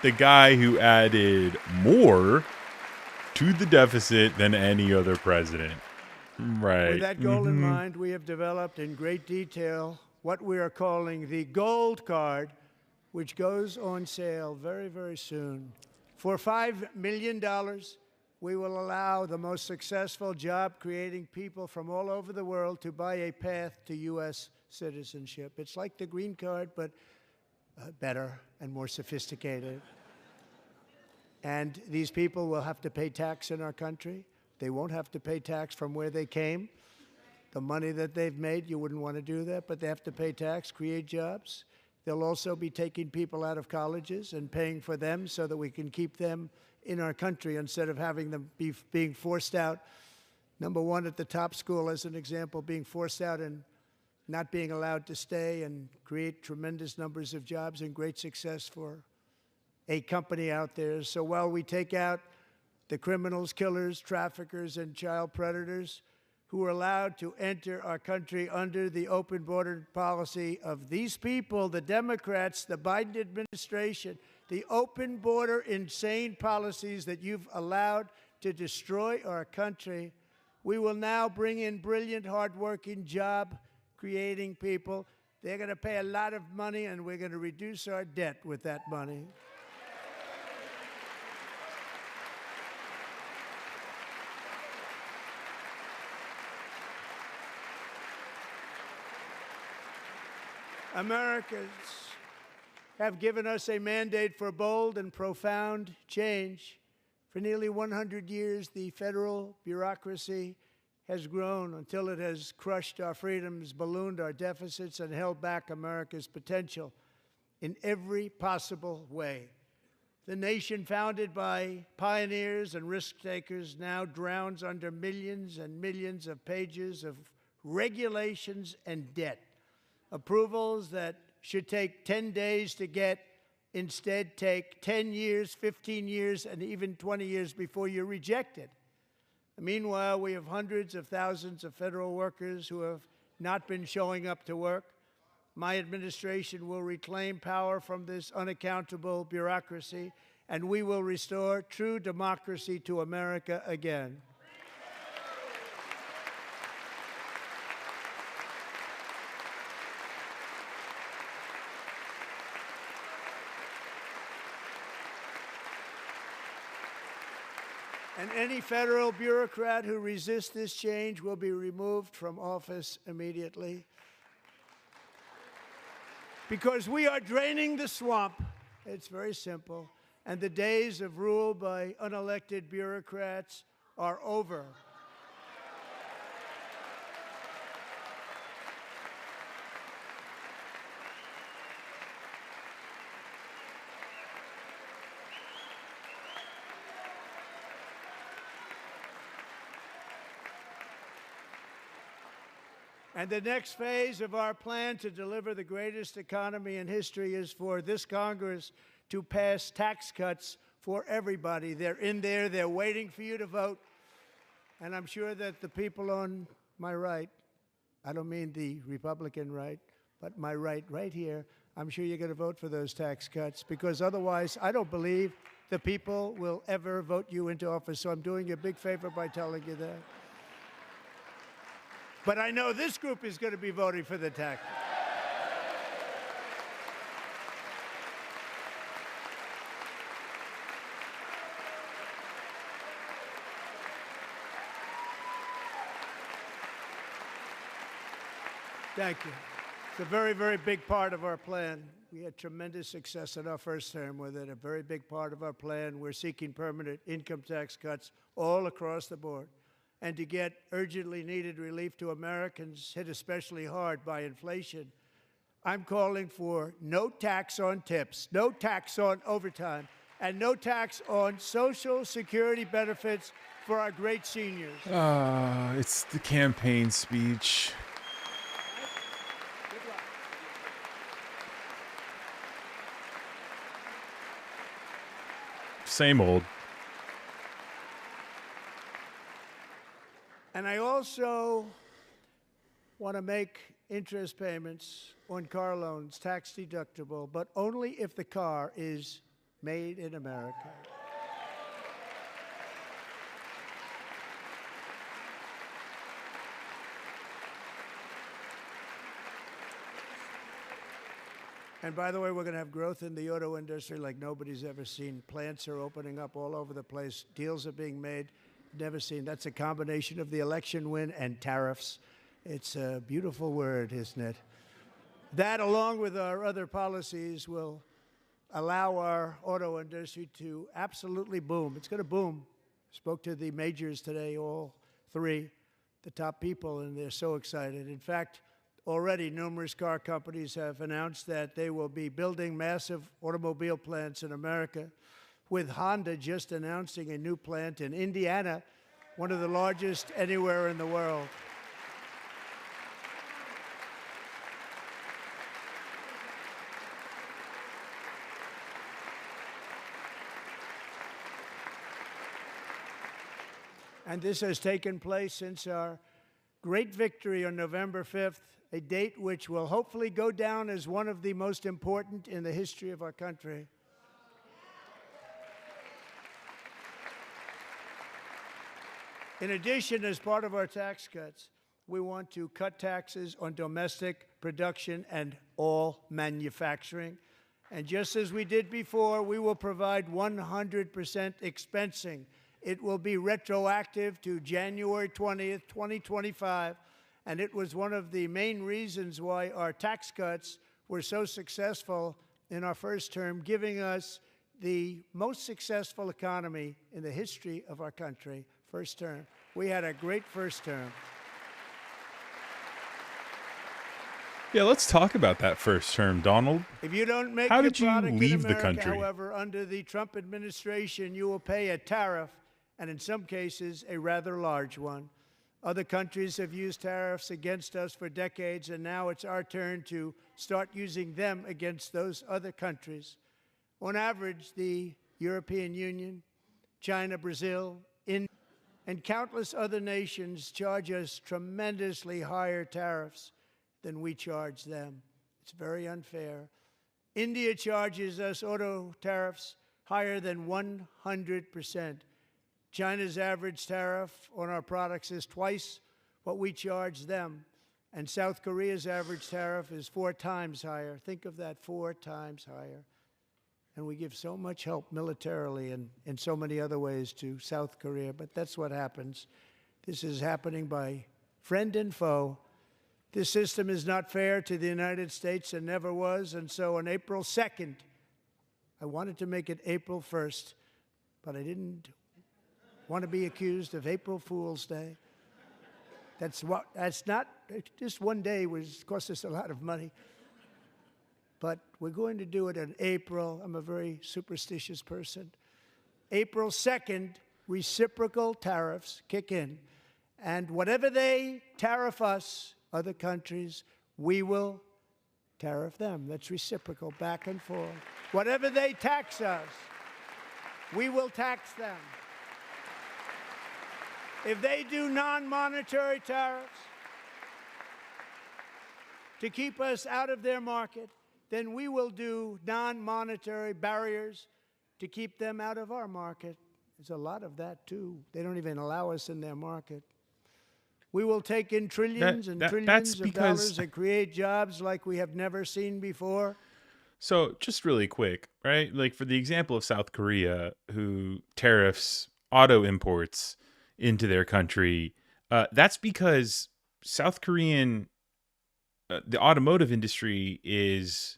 The guy who added more to the deficit than any other president. Right. With that goal in mind, we have developed in great detail what we are calling the Gold Card, which goes on sale very, very soon. For $5 million, we will allow the most successful job-creating people from all over the world to buy a path to U.S. citizenship. It's like the green card, but better and more sophisticated. And these people will have to pay tax in our country. They won't have to pay tax from where they came. The money that they've made, you wouldn't want to do that, but they have to pay tax, create jobs. They'll also be taking people out of colleges and paying for them so that we can keep them in our country instead of having them being forced out. Number one, at the top school, as an example, being forced out and not being allowed to stay and create tremendous numbers of jobs and great success for a company out there. So while we take out the criminals, killers, traffickers, and child predators who are allowed to enter our country under the open border policy of these people, the Democrats, the Biden administration, the open border insane policies that you've allowed to destroy our country, we will now bring in brilliant, hardworking, job-creating people. They're going to pay a lot of money, and we're going to reduce our debt with that money. Americans have given us a mandate for bold and profound change. For nearly 100 years, the federal bureaucracy has grown until it has crushed our freedoms, ballooned our deficits, and held back America's potential in every possible way. The nation founded by pioneers and risk-takers now drowns under millions and millions of pages of regulations and debt. Approvals that should take 10 days to get instead take 10 years, 15 years, and even 20 years before you're rejected. Meanwhile, we have hundreds of thousands of federal workers who have not been showing up to work. My administration will reclaim power from this unaccountable bureaucracy, and we will restore true democracy to America again. And any federal bureaucrat who resists this change will be removed from office immediately. Because we are draining the swamp. It's very simple. And the days of rule by unelected bureaucrats are over. And the next phase of our plan to deliver the greatest economy in history is for this Congress to pass tax cuts for everybody. They're in there. They're waiting for you to vote. And I'm sure that the people on my right, I don't mean the Republican right, but my right here, I'm sure you're going to vote for those tax cuts, because otherwise I don't believe the people will ever vote you into office. So I'm doing you a big favor by telling you that. But I know this group is going to be voting for the tax. Thank you. It's a very, very big part of our plan. We had tremendous success in our first term with it. A very big part of our plan. We're seeking permanent income tax cuts all across the board. And to get urgently needed relief to Americans hit especially hard by inflation, I'm calling for no tax on tips, no tax on overtime, and no tax on Social Security benefits for our great seniors. It's the campaign speech. Same old. And I also want to make interest payments on car loans tax deductible, but only if the car is made in America. And by the way, we're going to have growth in the auto industry like nobody's ever seen. Plants are opening up all over the place. Deals are being made. Never seen. That's a combination of the election win and tariffs. It's a beautiful word, isn't it? That, along with our other policies, will allow our auto industry to absolutely boom. It's going to boom. Spoke to the majors today, all three, the top people, and they're so excited. In fact, already numerous car companies have announced that they will be building massive automobile plants in America, with Honda just announcing a new plant in Indiana, one of the largest anywhere in the world. And this has taken place since our great victory on November 5th, a date which will hopefully go down as one of the most important in the history of our country. In addition, as part of our tax cuts, we want to cut taxes on domestic production and all manufacturing. And just as we did before, we will provide 100% expensing. It will be retroactive to January 20th, 2025. And it was one of the main reasons why our tax cuts were so successful in our first term, giving us the most successful economy in the history of our country. First term. We had a great first term. Yeah, let's talk about that first term, Donald. If you don't make How your did you product leave in the America, country? however, under the Trump administration, you will pay a tariff, and in some cases, a rather large one. Other countries have used tariffs against us for decades, and now it's our turn to start using them against those other countries. On average, the European Union, China, Brazil, India, and countless other nations charge us tremendously higher tariffs than we charge them. It's very unfair. India charges us auto tariffs higher than 100%. China's average tariff on our products is twice what we charge them. And South Korea's average tariff is 4 times higher. Think of that, 4 times higher. And we give so much help militarily and in so many other ways to South Korea. But that's what happens. This is happening by friend and foe. This system is not fair to the United States and never was. And so on April 2nd, I wanted to make it April 1st, but I didn't want to be accused of April Fool's Day. That's not, just one day cost us a lot of money. But we're going to do it in April. I'm a very superstitious person. April 2nd, reciprocal tariffs kick in. And whatever they tariff us, other countries, we will tariff them. That's reciprocal, back and forth. Whatever they tax us, we will tax them. If they do non-monetary tariffs to keep us out of their market, then we will do non-monetary barriers to keep them out of our market. There's a lot of that, too. They don't even allow us in their market. We will take in trillions and trillions of dollars and create jobs like we have never seen before. So just really quick, right? Like for the example of South Korea, who tariffs auto imports into their country, that's because South Korean, the automotive industry is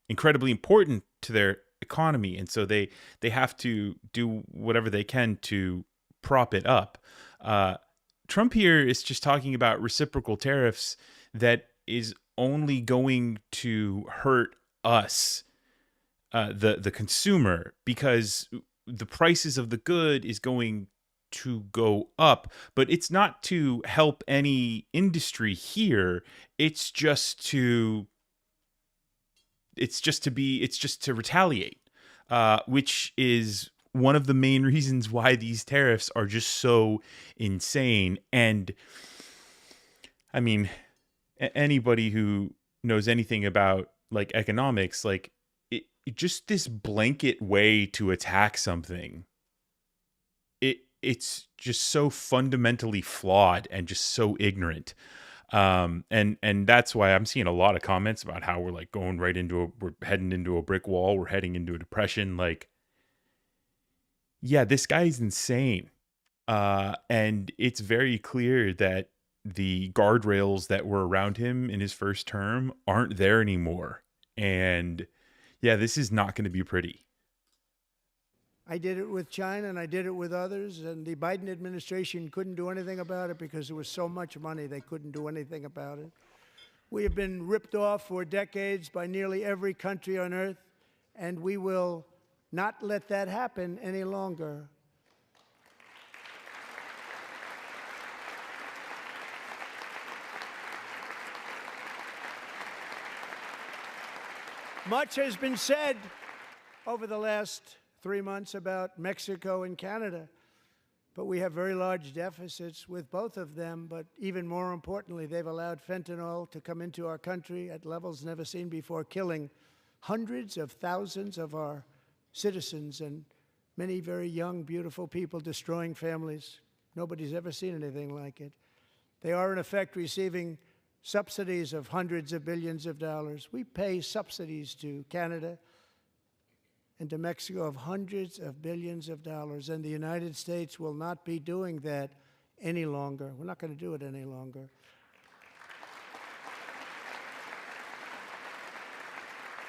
incredibly important to their economy. And so they have to do whatever they can to prop it up. Trump here is just talking about reciprocal tariffs that is only going to hurt us, the consumer, because the prices of the good is going to go up. But it's not to help any industry here. It's just to retaliate, which is one of the main reasons why these tariffs are just so insane. And I mean, anybody who knows anything about like economics, like it just this blanket way to attack something, it's just so fundamentally flawed and just so ignorant. And that's why I'm seeing a lot of comments about how we're like going right into we're heading into a brick wall. We're heading into a depression. Like, yeah, this guy's insane. And it's very clear that the guardrails that were around him in his first term aren't there anymore. And yeah, this is not going to be pretty. I did it with China and I did it with others, and the Biden administration couldn't do anything about it because there was so much money they couldn't do anything about it. We have been ripped off for decades by nearly every country on earth, and we will not let that happen any longer. Much has been said over the last 3 months about Mexico and Canada, but we have very large deficits with both of them. But even more importantly, they've allowed fentanyl to come into our country at levels never seen before, killing hundreds of thousands of our citizens and many very young, beautiful people, destroying families. Nobody's ever seen anything like it. They are, in effect, receiving subsidies of hundreds of billions of dollars. We pay subsidies to Canada and to Mexico of hundreds of billions of dollars, and the United States will not be doing that any longer. We're not going to do it any longer.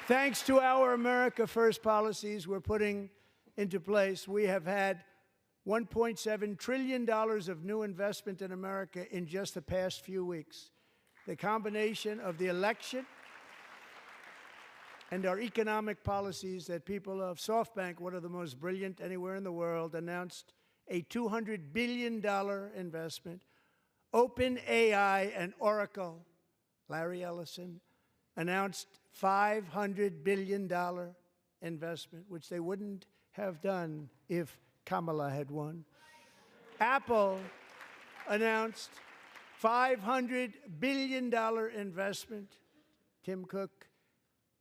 Thanks to our America First policies we're putting into place, we have had $1.7 trillion of new investment in America in just the past few weeks. The combination of the election and our economic policies that people of SoftBank, one of the most brilliant anywhere in the world, announced a $200 billion investment. OpenAI and Oracle, Larry Ellison, announced $500 billion investment, which they wouldn't have done if Kamala had won. Apple announced $500 billion investment. Tim Cook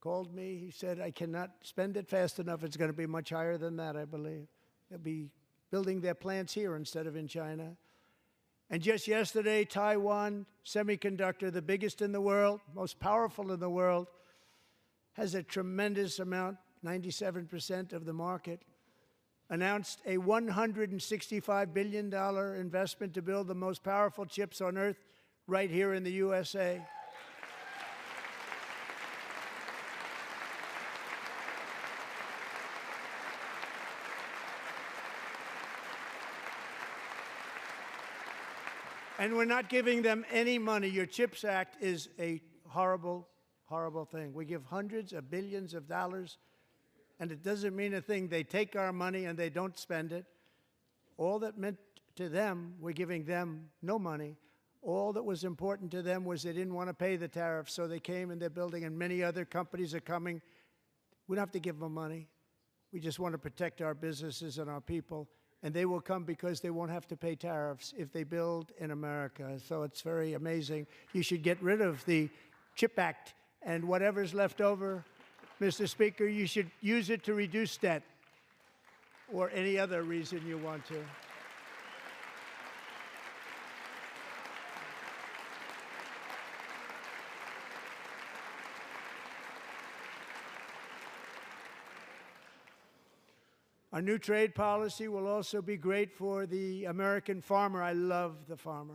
called me. He said, I cannot spend it fast enough. It's going to be much higher than that, I believe. They'll be building their plants here instead of in China. And just yesterday, Taiwan Semiconductor, the biggest in the world, most powerful in the world, has a tremendous amount, 97% of the market, announced a $165 billion investment to build the most powerful chips on earth right here in the USA. And we're not giving them any money. Your CHIPS Act is a horrible, horrible thing. We give hundreds of billions of dollars, and it doesn't mean a thing. They take our money and they don't spend it. All that meant to them, we're giving them no money. All that was important to them was they didn't want to pay the tariffs, so they came and they're building, and many other companies are coming. We don't have to give them money. We just want to protect our businesses and our people, and they will come because they won't have to pay tariffs if they build in America. So it's very amazing. You should get rid of the CHIP Act, and whatever's left over, Mr. Speaker, you should use it to reduce debt or any other reason you want to. Our new trade policy will also be great for the American farmer. I love the farmer.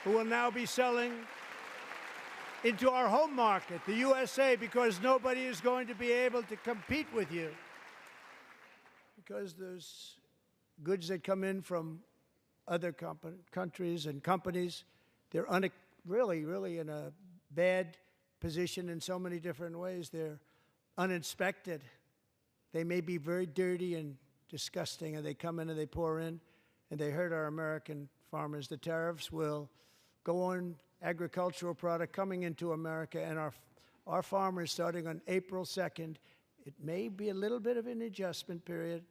Who will now be selling into our home market, the USA, because nobody is going to be able to compete with you. Because there's goods that come in from other countries and companies. They're really in a bad position in so many different ways. They're uninspected. They may be very dirty and disgusting, and they come in and they pour in, and they hurt our American farmers. The tariffs will go on agricultural product coming into America, and our farmers, starting on April 2nd, it may be a little bit of an adjustment period.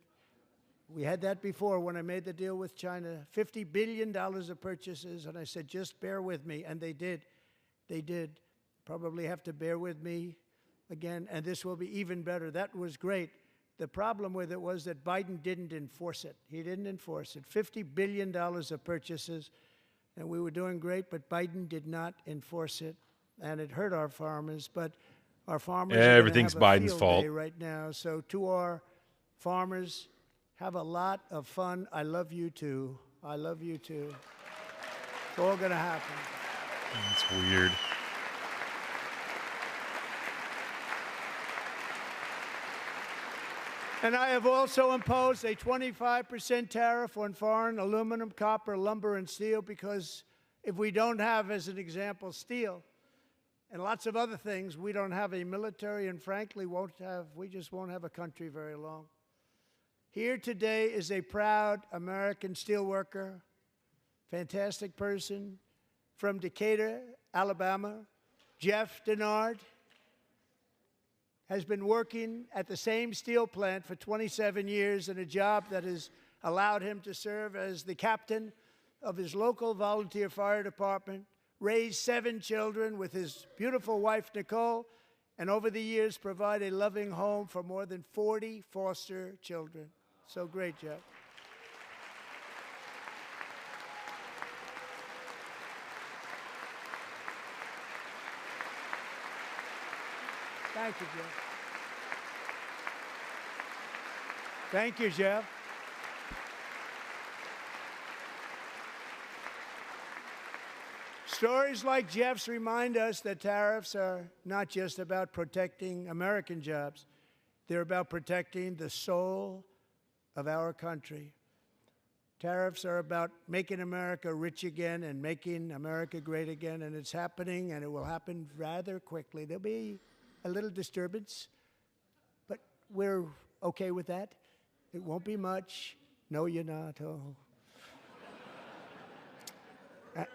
We had that before when I made the deal with China, $50 billion of purchases, and I said, just bear with me, and they did. They did. Probably have to bear with me again, and this will be even better. That was great. The problem with it was that Biden didn't enforce it. He didn't enforce it. $50 billion of purchases, and we were doing great, but Biden did not enforce it, and it hurt our farmers. But our farmers everything's are gonna have a Biden's field fault day right now. So to our farmers, have a lot of fun. I love you too. I love you too. It's all going to happen. That's weird. And I have also imposed a 25% tariff on foreign aluminum, copper, lumber, and steel, because if we don't have, as an example, steel and lots of other things, we don't have a military, and frankly, we just won't have a country very long. Here today is a proud American steelworker, fantastic person from Decatur, Alabama, Jeff Denard. Has been working at the same steel plant for 27 years in a job that has allowed him to serve as the captain of his local volunteer fire department, raise 7 children with his beautiful wife, Nicole, and over the years provide a loving home for more than 40 foster children. So great, Jeff. Thank you, Jeff. Thank you, Jeff. Stories like Jeff's remind us that tariffs are not just about protecting American jobs. They're about protecting the soul of our country. Tariffs are about making America rich again and making America great again, and it's happening, and it will happen rather quickly. There'll be a little disturbance, but we're okay with that. It won't be much. No, you're not. Oh.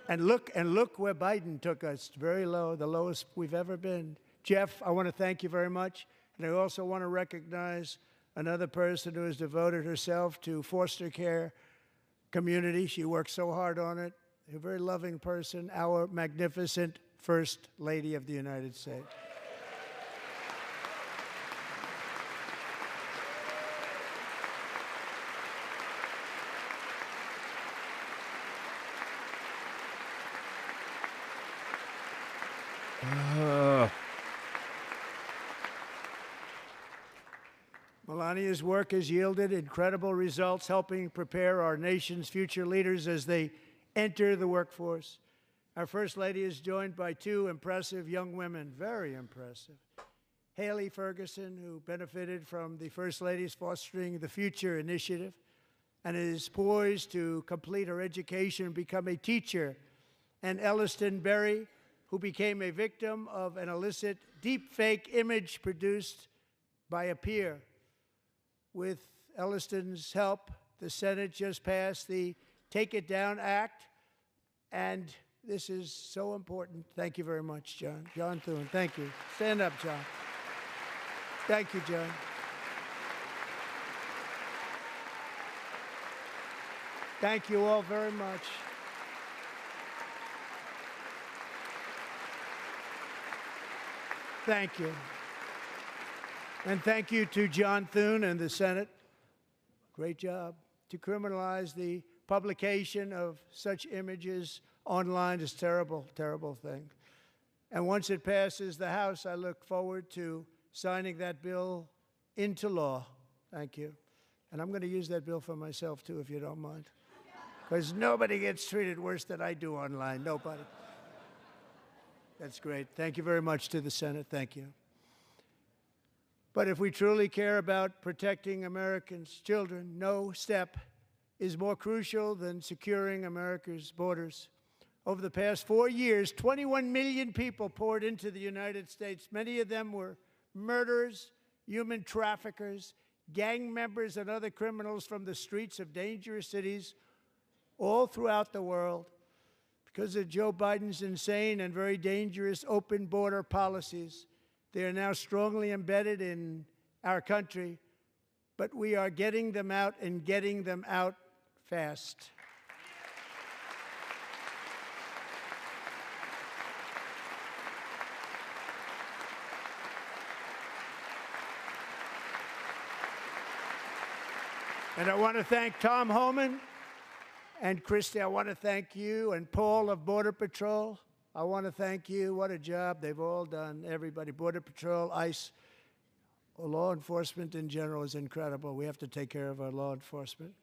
And look where Biden took us. Very low, the lowest we've ever been. Jeff, I want to thank you very much, and I also want to recognize another person who has devoted herself to foster care community. She works so hard on it. A very loving person, our magnificent First Lady of the United States. Melania's work has yielded incredible results, helping prepare our nation's future leaders as they enter the workforce. Our First Lady is joined by 2 impressive young women, very impressive. Haley Ferguson, who benefited from the First Lady's Fostering the Future initiative and is poised to complete her education and become a teacher. And Elliston Berry, who became a victim of an illicit deepfake image produced by a peer. With Elliston's help, the Senate just passed the Take It Down Act. And this is so important. Thank you very much, John. John Thune, thank you. Stand up, John. Thank you, John. Thank you all very much. Thank you. And thank you to John Thune and the Senate. Great job. To criminalize the publication of such images online is terrible, terrible thing. And once it passes the House, I look forward to signing that bill into law. Thank you. And I'm going to use that bill for myself, too, if you don't mind. Because nobody gets treated worse than I do online. Nobody. That's great. Thank you very much to the Senate. Thank you. But if we truly care about protecting Americans' children, no step is more crucial than securing America's borders. Over the past 4 years, 21 million people poured into the United States. Many of them were murderers, human traffickers, gang members, and other criminals from the streets of dangerous cities all throughout the world. Because of Joe Biden's insane and very dangerous open border policies, they are now strongly embedded in our country, but we are getting them out and getting them out fast. And I want to thank Tom Homan and Christy. I want to thank you and Paul of Border Patrol. I want to thank you. What a job they've all done. Everybody, Border Patrol, ICE, law enforcement in general is incredible. We have to take care of our law enforcement.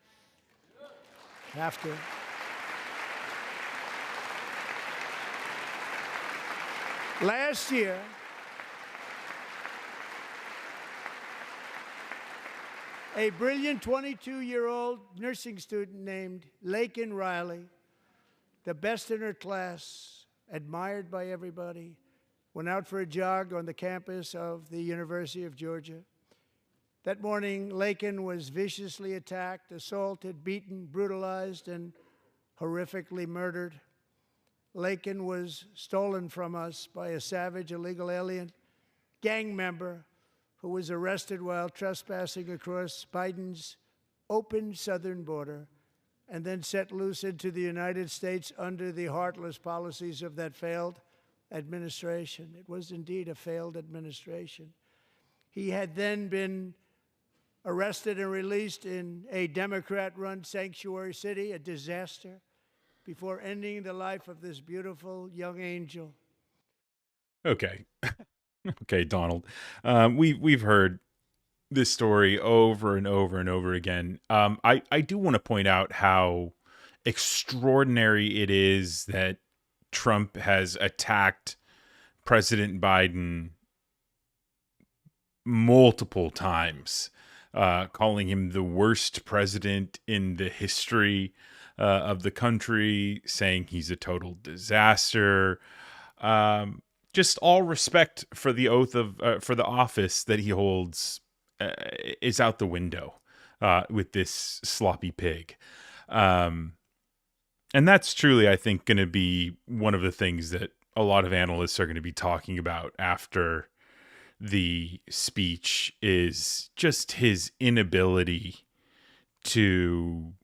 Have to. Last year, a brilliant 22-year-old nursing student named Laken Riley, the best in her class, admired by everybody, went out for a jog on the campus of the University of Georgia. That morning, Laken was viciously attacked, assaulted, beaten, brutalized, and horrifically murdered. Laken was stolen from us by a savage illegal alien gang member who was arrested while trespassing across Biden's open southern border and then set loose into the United States under the heartless policies of that failed administration. It was indeed a failed administration. He had then been arrested and released in a Democrat-run sanctuary city, a disaster, before ending the life of this beautiful young angel. Okay. Okay, Donald. We've heard this story over and over and over again. I do want to point out how extraordinary it is that Trump has attacked President Biden multiple times, calling him the worst president in the history of the country, saying he's a total disaster. Just all respect for the oath of for the office that he holds is out the window with this sloppy pig. And that's truly, I think, going to be one of the things that a lot of analysts are going to be talking about after the speech, is just his inability to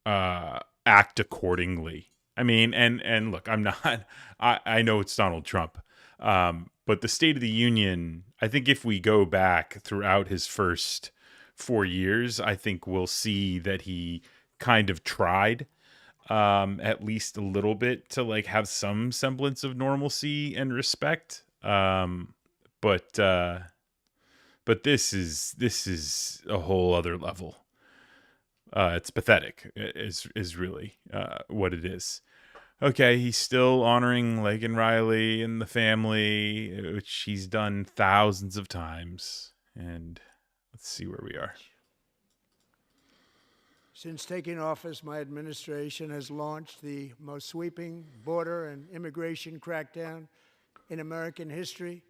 act accordingly. I mean, and look, I know it's Donald Trump, but the State of the Union, I think if we go back throughout his first 4 years, I think we'll see that he kind of tried at least a little bit to like have some semblance of normalcy and respect. But this is a whole other level. It's pathetic is really what it is. Okay, he's still honoring Laken Riley and the family, which he's done thousands of times. And let's see where we are. Since taking office, my administration has launched the most sweeping border and immigration crackdown in American history,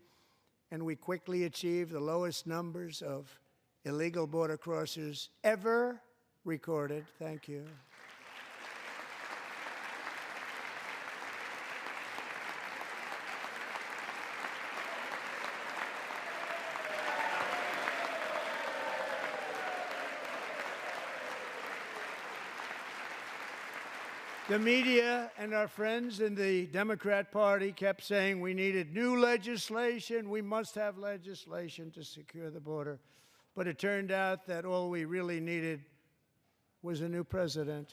and we quickly achieved the lowest numbers of illegal border crossers ever recorded. Thank you. The media and our friends in the Democrat Party kept saying we needed new legislation. We must have legislation to secure the border. But it turned out that all we really needed was a new president.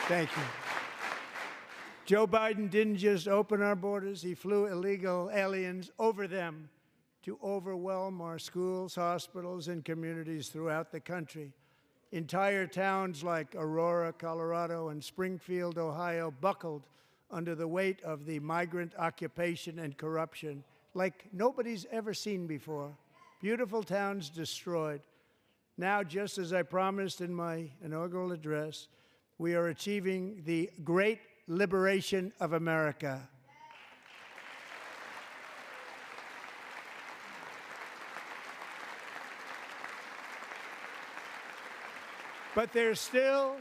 Thank you. Joe Biden didn't just open our borders, he flew illegal aliens over them to overwhelm our schools, hospitals, and communities throughout the country. Entire towns like Aurora, Colorado, and Springfield, Ohio, buckled under the weight of the migrant occupation and corruption like nobody's ever seen before. Beautiful towns destroyed. Now, just as I promised in my inaugural address, we are achieving the great liberation of America. But there still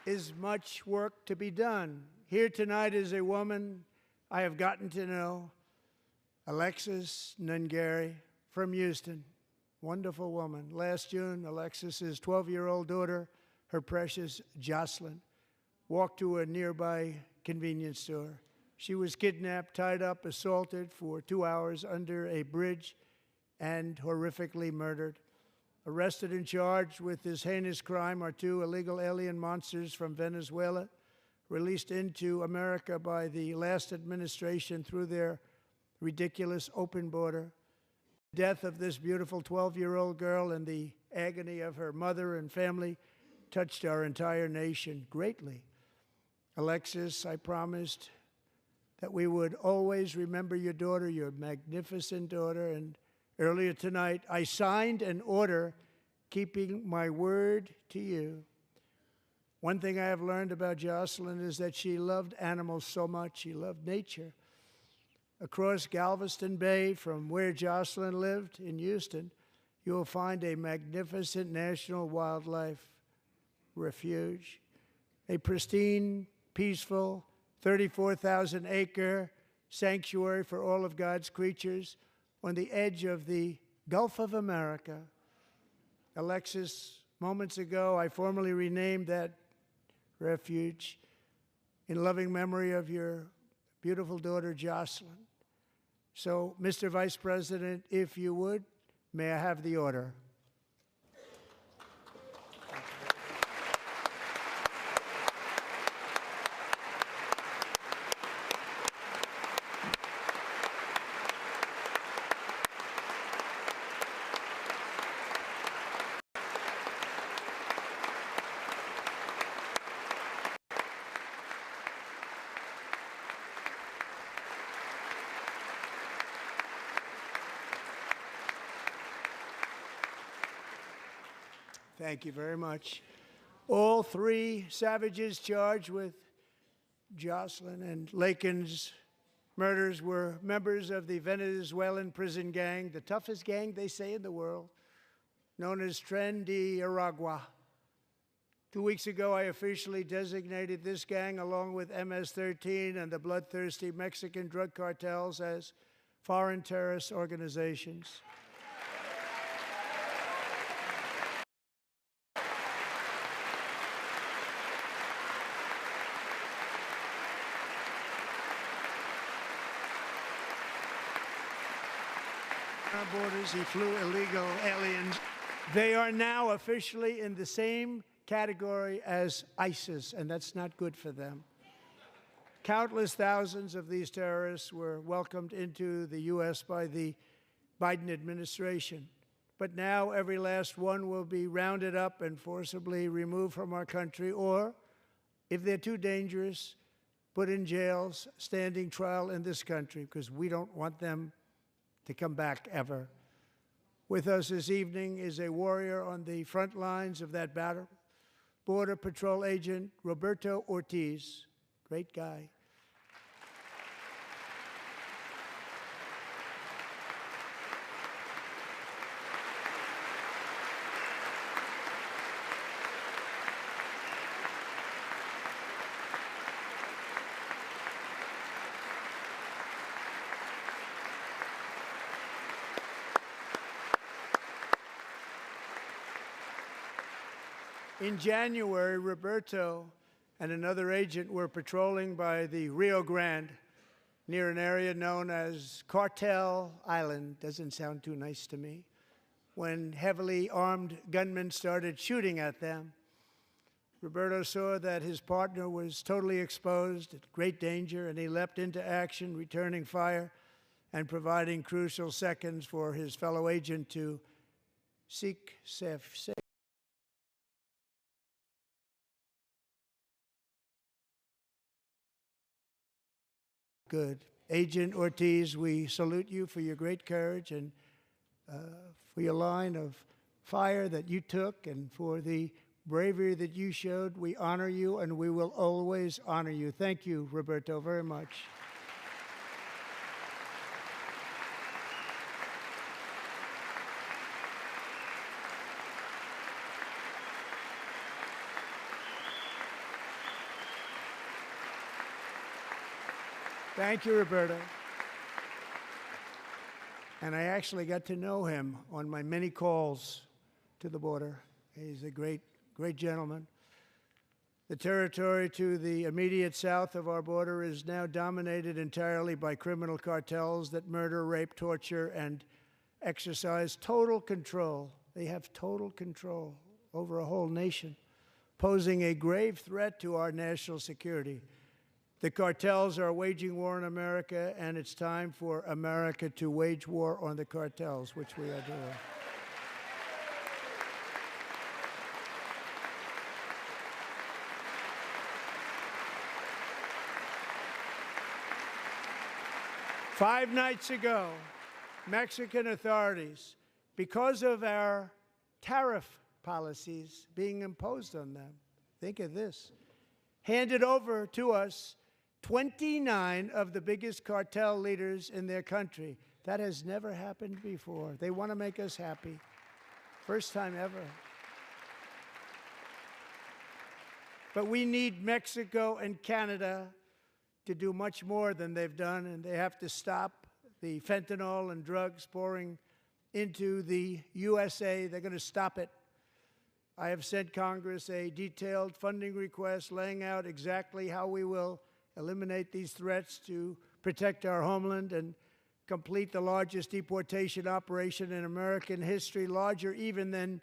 is much work to be done. Here tonight is a woman I have gotten to know, Alexis Nungari from Houston. Wonderful woman. Last June, Alexis's 12-year-old daughter, her precious Jocelyn, walked to a nearby convenience store. She was kidnapped, tied up, assaulted for 2 hours under a bridge, and horrifically murdered. Arrested and charged with this heinous crime are 2 illegal alien monsters from Venezuela, released into America by the last administration through their ridiculous open border. The death of this beautiful 12-year-old girl and the agony of her mother and family touched our entire nation greatly. Alexis, I promised that we would always remember your daughter, your magnificent daughter, and earlier tonight I signed an order keeping my word to you. One thing I have learned about Jocelyn is that she loved animals so much. She loved nature. Across Galveston Bay, from where Jocelyn lived in Houston, you will find a magnificent national wildlife refuge, a pristine, peaceful, 34,000-acre sanctuary for all of God's creatures on the edge of the Gulf of America. Alexis, moments ago, I formally renamed that refuge in loving memory of your beautiful daughter, Jocelyn. So, Mr. Vice President, if you would, may I have the order? Thank you very much. All 3 savages charged with Jocelyn and Lakin's murders were members of the Venezuelan prison gang, the toughest gang, they say, in the world, known as Tren de Aragua. 2 weeks ago, I officially designated this gang, along with MS-13 and the bloodthirsty Mexican drug cartels, as foreign terrorist organizations. Our borders, he flew illegal aliens. They are now officially in the same category as ISIS, and that's not good for them. Countless thousands of these terrorists were welcomed into the U.S. by the Biden administration. But now every last one will be rounded up and forcibly removed from our country, or, if they're too dangerous, put in jails, standing trial in this country, because we don't want them to come back ever. With us this evening is a warrior on the front lines of that battle, Border Patrol Agent Roberto Ortiz. Great guy. In January, Roberto and another agent were patrolling by the Rio Grande near an area known as Cartel Island. Doesn't sound too nice to me. When heavily armed gunmen started shooting at them, Roberto saw that his partner was totally exposed, at great danger, and he leapt into action, returning fire and providing crucial seconds for his fellow agent to seek safe. Good. Agent Ortiz, we salute you for your great courage and for your line of fire that you took and for the bravery that you showed. We honor you, and we will always honor you. Thank you, Roberto, very much. Thank you, Roberto. And I actually got to know him on my many calls to the border. He's a great gentleman. The territory to the immediate south of our border is now dominated entirely by criminal cartels that murder, rape, torture, and exercise total control. They have total control over a whole nation, posing a grave threat to our national security. The cartels are waging war in America, and it's time for America to wage war on the cartels, which we are doing. Five nights ago, Mexican authorities, because of our tariff policies being imposed on them, think of this, handed over to us 29 of the biggest cartel leaders in their country. That has never happened before. They want to make us happy. First time ever. But we need Mexico and Canada to do much more than they've done, and they have to stop the fentanyl and drugs pouring into the USA. They're going to stop it. I have sent Congress a detailed funding request laying out exactly how we will eliminate these threats to protect our homeland and complete the largest deportation operation in American history, larger even than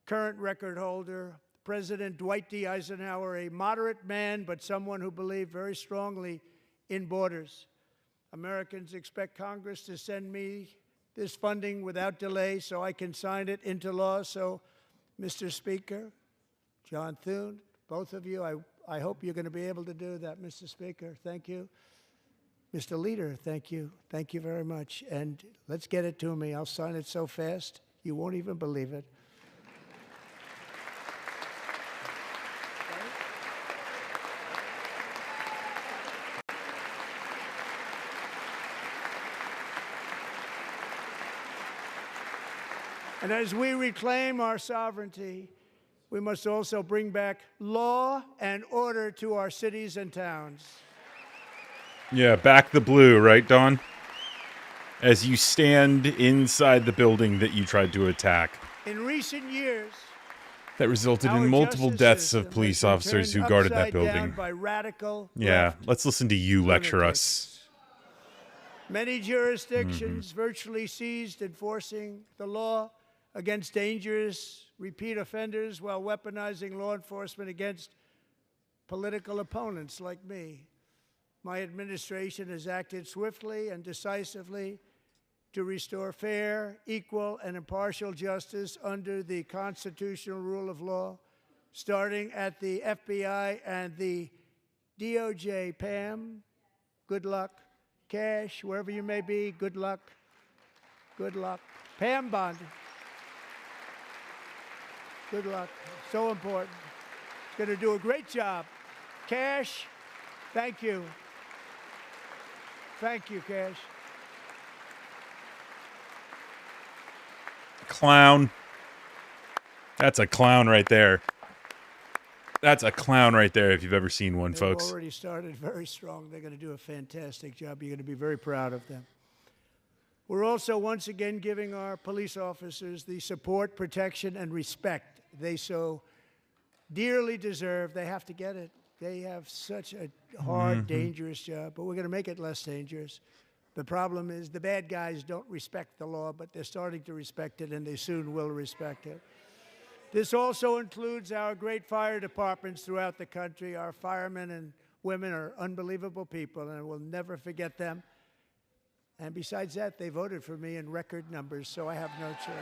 current record holder, President Dwight D. Eisenhower, a moderate man, but someone who believed very strongly in borders. Americans expect Congress to send me this funding without delay so I can sign it into law. So, Mr. Speaker, John Thune, both of you, I hope you're going to be able to do that, Mr. Speaker. Thank you. Mr. Leader, thank you. Thank you very much. And let's get it to me. I'll sign it so fast, you won't even believe it. And as we reclaim our sovereignty, we must also bring back law and order to our cities and towns. Yeah, back the blue, right, Don? As you stand inside the building that you tried to attack. In recent years, that resulted in multiple deaths of police officers who guarded that building. By radical let's listen to you lecture us. Many jurisdictions virtually ceased enforcing the law against dangerous repeat offenders while weaponizing law enforcement against political opponents like me. My administration has acted swiftly and decisively to restore fair, equal, and impartial justice under the constitutional rule of law, starting at the FBI and the DOJ. Pam, good luck. Cash, wherever you may be, good luck. Good luck. Pam Bond. Good luck. So important. Going to do a great job. Cash, thank you. Thank you, Cash. Clown. That's a clown right there. That's a clown right there if you've ever seen one, folks. They've already started very strong. They're going to do a fantastic job. You're going to be very proud of them. We're also once again giving our police officers the support, protection, and respect they so dearly deserve. They have to get it. They have such a hard, dangerous job, but we're going to make it less dangerous. The problem is the bad guys don't respect the law, but they're starting to respect it, and they soon will respect it. This also includes our great fire departments throughout the country. Our firemen and women are unbelievable people, and we'll never forget them. And besides that, they voted for me in record numbers, so I have no choice.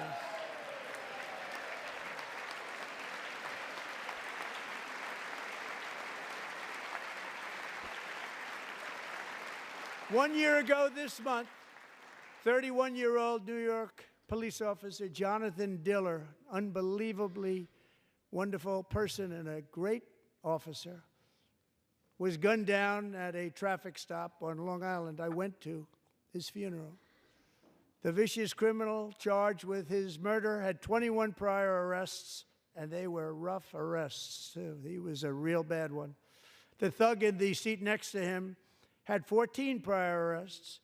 One year ago this month, 31-year-old New York police officer Jonathan Diller, unbelievably wonderful person and a great officer, was gunned down at a traffic stop on Long Island. I went to his funeral. The vicious criminal charged with his murder had 21 prior arrests, and they were rough arrests, too. He was a real bad one. The thug in the seat next to him had 14 prior arrests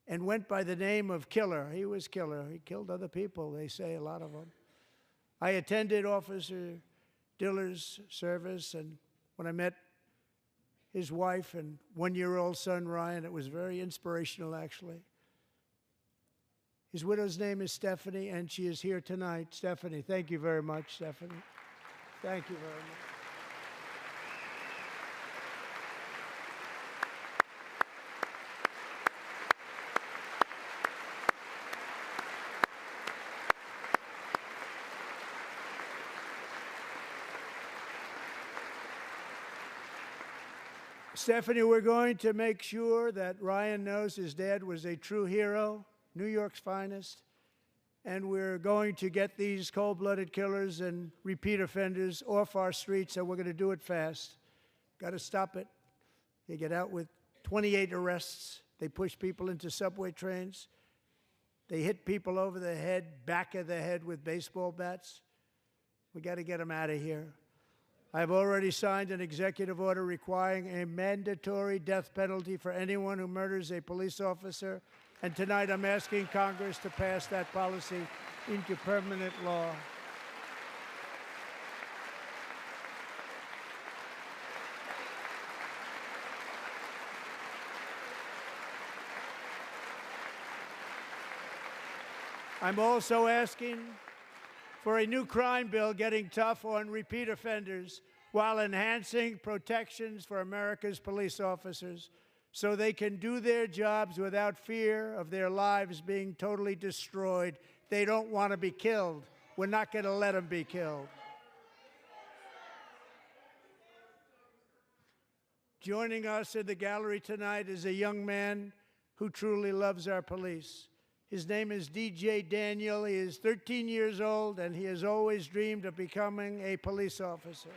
and went by the name of Killer. He was Killer. He killed other people, they say, a lot of them. I attended Officer Diller's service, and when I met his wife and one-year-old son, Ryan, it was very inspirational, actually. His widow's name is Stephanie, and she is here tonight. Stephanie, thank you very much, Stephanie. Thank you very much. Stephanie, we're going to make sure that Ryan knows his dad was a true hero, New York's finest, and we're going to get these cold-blooded killers and repeat offenders off our streets, and we're going to do it fast. Got to stop it. They get out with 28 arrests. They push people into subway trains. They hit people over the head, back of the head with baseball bats. We got to get them out of here. I've already signed an executive order requiring a mandatory death penalty for anyone who murders a police officer, and tonight I'm asking Congress to pass that policy into permanent law. I'm also asking for a new crime bill getting tough on repeat offenders while enhancing protections for America's police officers so they can do their jobs without fear of their lives being totally destroyed. They don't want to be killed. We're not going to let them be killed. Joining us in the gallery tonight is a young man who truly loves our police. His name is DJ Daniel. He is 13 years old, and he has always dreamed of becoming a police officer.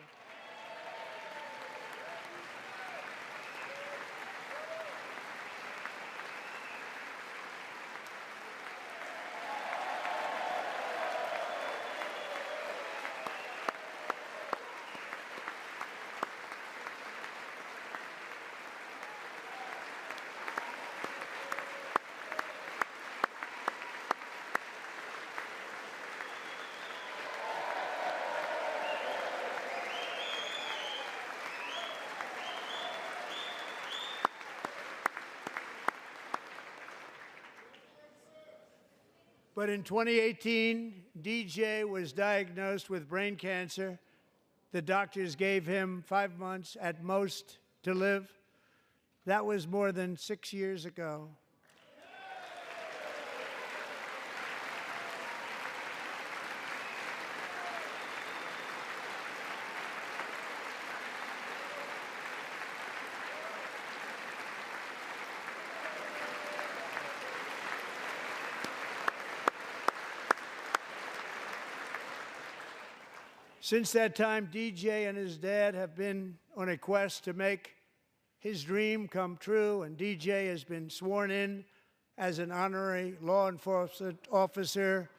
But in 2018, DJ was diagnosed with brain cancer. The doctors gave him 5 months at most to live. That was more than 6 years ago. Since that time, DJ and his dad have been on a quest to make his dream come true, and DJ has been sworn in as an honorary law enforcement officer,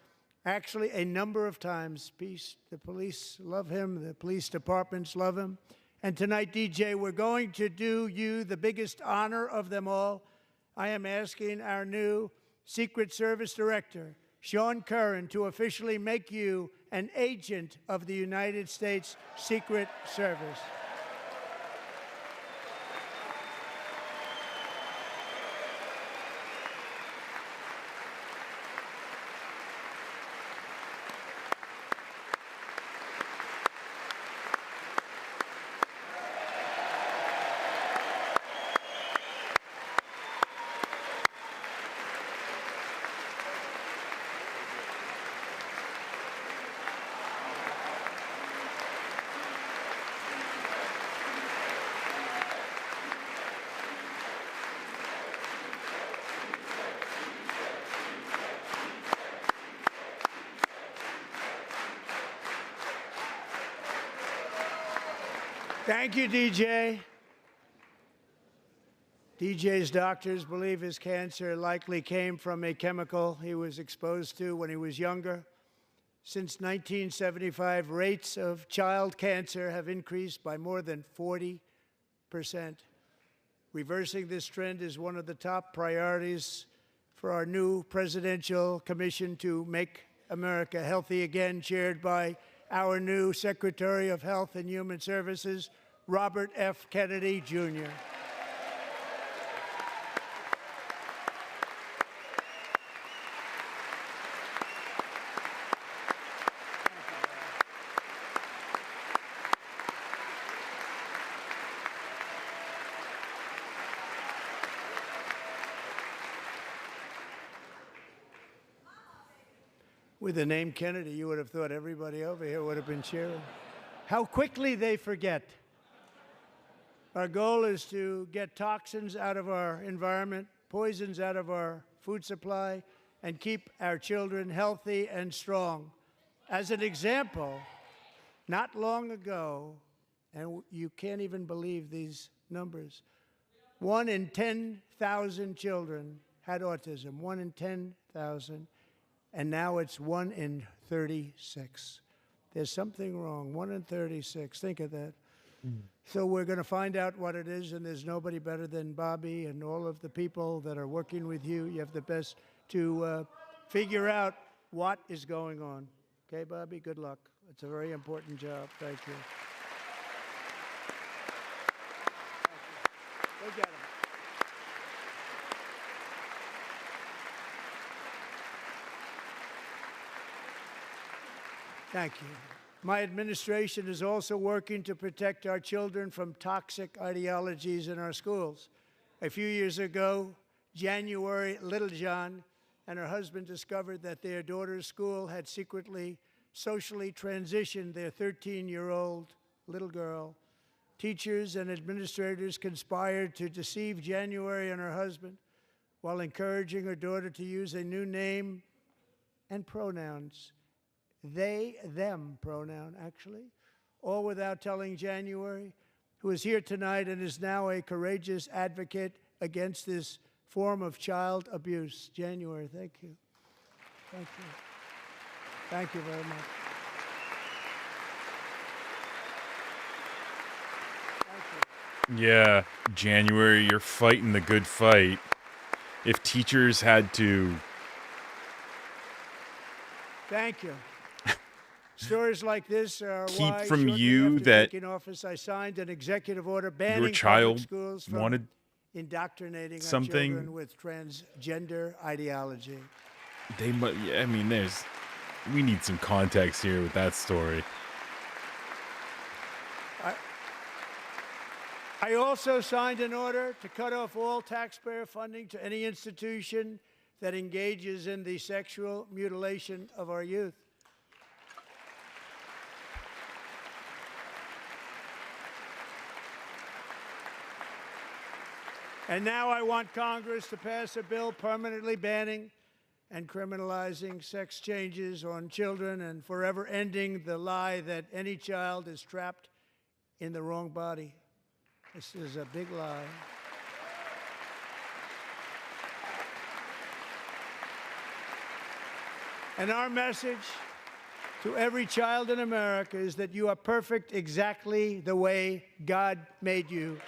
actually a number of times. The police love him, the police departments love him. And tonight, DJ, we're going to do you the biggest honor of them all. I am asking our new Secret Service Director, Sean Curran, to officially make you an agent of the United States Secret Service. Thank you, DJ. DJ's doctors believe his cancer likely came from a chemical he was exposed to when he was younger. Since 1975, rates of child cancer have increased by more than 40%. Reversing this trend is one of the top priorities for our new presidential commission to make America healthy again, chaired by our new Secretary of Health and Human Services, Robert F. Kennedy, Jr. With the name Kennedy, you would have thought everybody over here would have been cheering. How quickly they forget. Our goal is to get toxins out of our environment, poisons out of our food supply, and keep our children healthy and strong. As an example, not long ago, and you can't even believe these numbers, 1 in 10,000 children had autism, 1 in 10,000. And now it's 1 in 36. There's something wrong. 1 in 36. Think of that. So we're going to find out what it is, and there's nobody better than Bobby and all of the people that are working with you. You have the best to figure out what is going on. Okay, Bobby? Good luck. It's a very important job. Thank you. Go get him. Thank you. My administration is also working to protect our children from toxic ideologies in our schools. A few years ago, January Littlejohn and her husband discovered that their daughter's school had secretly socially transitioned their 13-year-old little girl. Teachers and administrators conspired to deceive January and her husband while encouraging her daughter to use a new name and pronouns. They, them pronoun, actually, all without telling January, who is here tonight and is now a courageous advocate against this form of child abuse. January, thank you. Thank you. Thank you very much. Thank you. Yeah, January, you're fighting the good fight. If teachers had to... Thank you. Stories like this are keep why from shortly you after that taking office, I signed an executive order banning your child public schools from wanted indoctrinating our something, children with transgender ideology. they I mean, we need some context here with that story. I also signed an order to cut off all taxpayer funding to any institution that engages in the sexual mutilation of our youth. And now I want Congress to pass a bill permanently banning and criminalizing sex changes on children and forever ending the lie that any child is trapped in the wrong body. This is a big lie. And our message to every child in America is that you are perfect exactly the way God made you.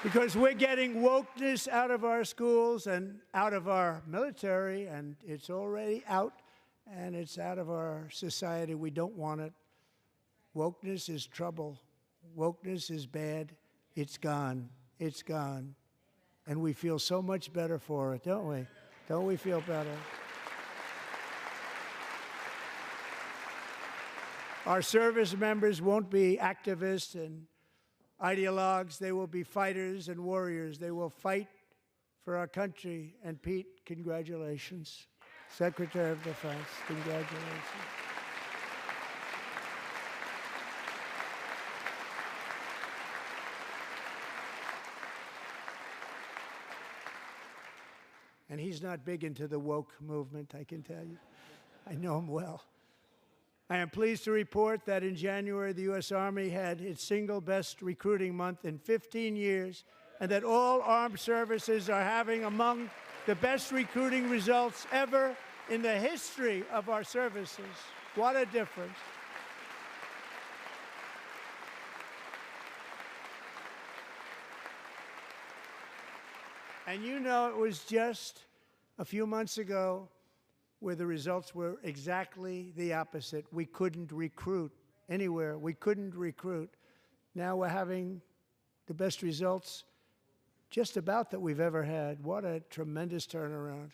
Because we're getting wokeness out of our schools and out of our military, and it's already out, and it's out of our society. We don't want it. Wokeness is trouble. Wokeness is bad. It's gone. It's gone. And we feel so much better for it, don't we? Don't we feel better? Our service members won't be activists and ideologues. They will be fighters and warriors. They will fight for our country. And Pete, congratulations. Secretary of Defense, congratulations. And he's not big into the woke movement, I can tell you. I know him well. I am pleased to report that in January, the U.S. Army had its single best recruiting month in 15 years, and that all armed services are having among the best recruiting results ever in the history of our services. What a difference. And you know, it was just a few months ago where the results were exactly the opposite. We couldn't recruit anywhere. We couldn't recruit. Now we're having the best results just about that we've ever had. What a tremendous turnaround.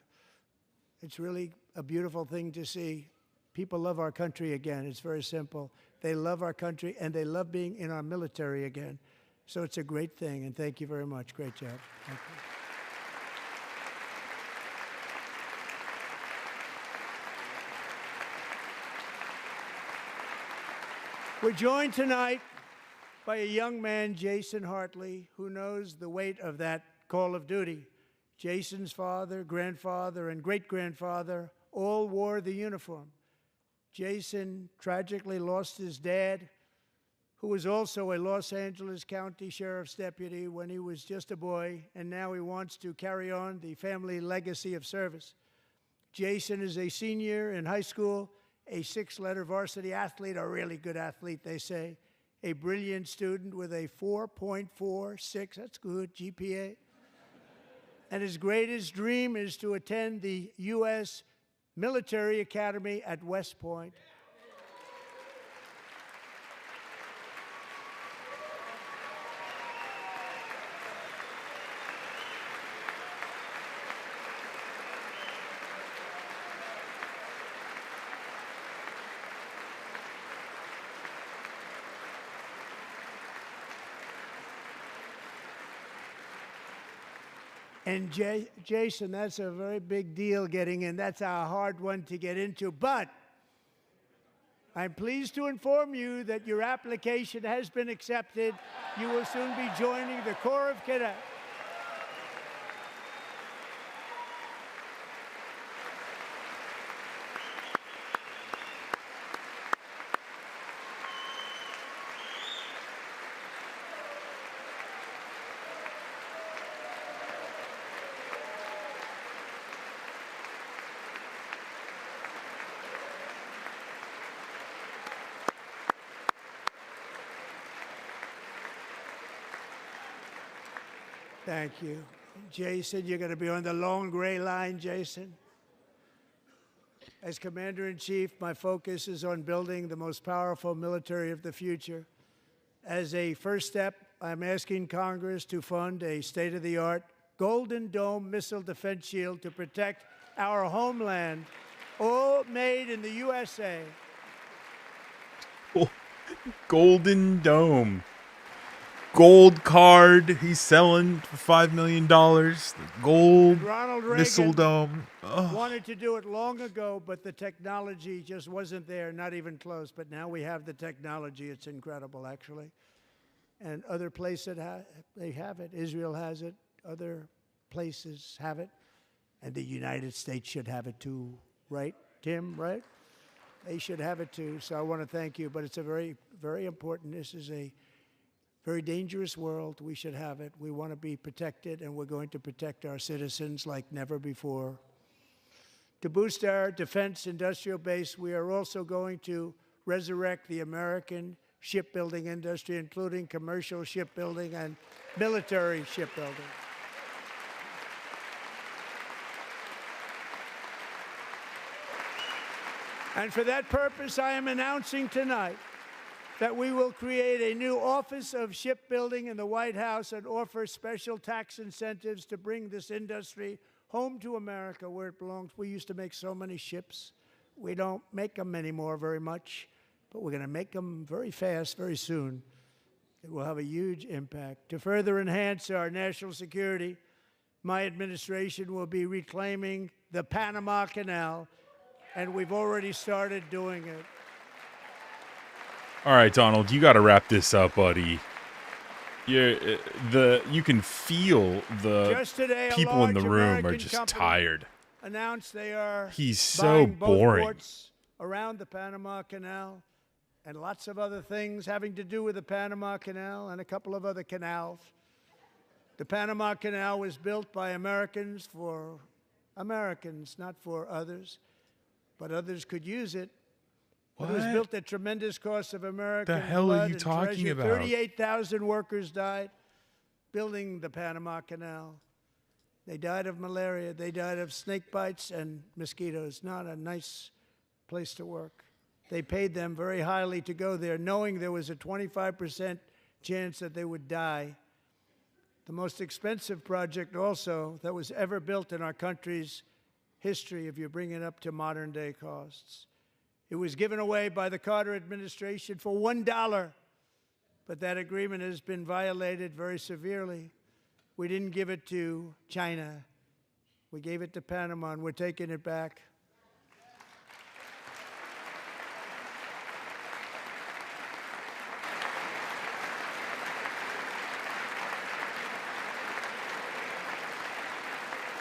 It's really a beautiful thing to see. People love our country again. It's very simple. They love our country, and they love being in our military again. So it's a great thing, and thank you very much. Great job. Thank you. We're joined tonight by a young man, Jason Hartley, who knows the weight of that call of duty. Jason's father, grandfather, and great-grandfather all wore the uniform. Jason tragically lost his dad, who was also a Los Angeles County Sheriff's deputy when he was just a boy, and now he wants to carry on the family legacy of service. Jason is a senior in high school, a six-letter varsity athlete, a really good athlete, they say, a brilliant student with a 4.46, that's good, GPA. And his greatest dream is to attend the U.S. Military Academy at West Point. And Jason, that's a very big deal getting in. That's a hard one to get into. But I'm pleased to inform you that your application has been accepted. You will soon be joining the Corps of Cadets. Thank you. Jason, you're going to be on the long gray line, Jason. As Commander-in-Chief, my focus is on building the most powerful military of the future. As a first step, I'm asking Congress to fund a state-of-the-art Golden Dome missile defense shield to protect our homeland, all made in the USA. Oh, Golden Dome. Gold card he's selling for $5 million. The gold missile dome. Wanted to do it long ago, but the technology just wasn't there, not even close. But now we have the technology. It's incredible, actually. And other places, they have it. Israel has it. Other places have it. And the United States should have it too, right, Tim, right? They should have it too. So I want to thank you. But it's a very, very important. This is a very dangerous world. We should have it. We want to be protected, and we're going to protect our citizens like never before. To boost our defense industrial base, we are also going to resurrect the American shipbuilding industry, including commercial shipbuilding and military shipbuilding. And for that purpose, I am announcing tonight that we will create a new Office of Shipbuilding in the White House and offer special tax incentives to bring this industry home to America where it belongs. We used to make so many ships. We don't make them anymore very much, but we're going to make them very fast, very soon. It will have a huge impact. To further enhance our national security, my administration will be reclaiming the Panama Canal, and we've already started doing it. All right, Donald, you got to wrap this up, buddy. You can feel the Just today, people in the room American are just company tired. Announced they are He's so buying both boring. ports around the Panama Canal and lots of other things having to do with the Panama Canal and a couple of other canals. The Panama Canal was built by Americans for Americans, not for others, but others could use it. It was built at tremendous cost of American The hell blood are you and talking treasure. about? 38,000 workers died building the Panama Canal. They died of malaria. They died of snake bites and mosquitoes. Not a nice place to work. They paid them very highly to go there, knowing there was a 25% chance that they would die. The most expensive project also that was ever built in our country's history, if you bring it up to modern day costs. It was given away by the Carter administration for $1, but that agreement has been violated very severely. We didn't give it to China. We gave it to Panama, and we're taking it back.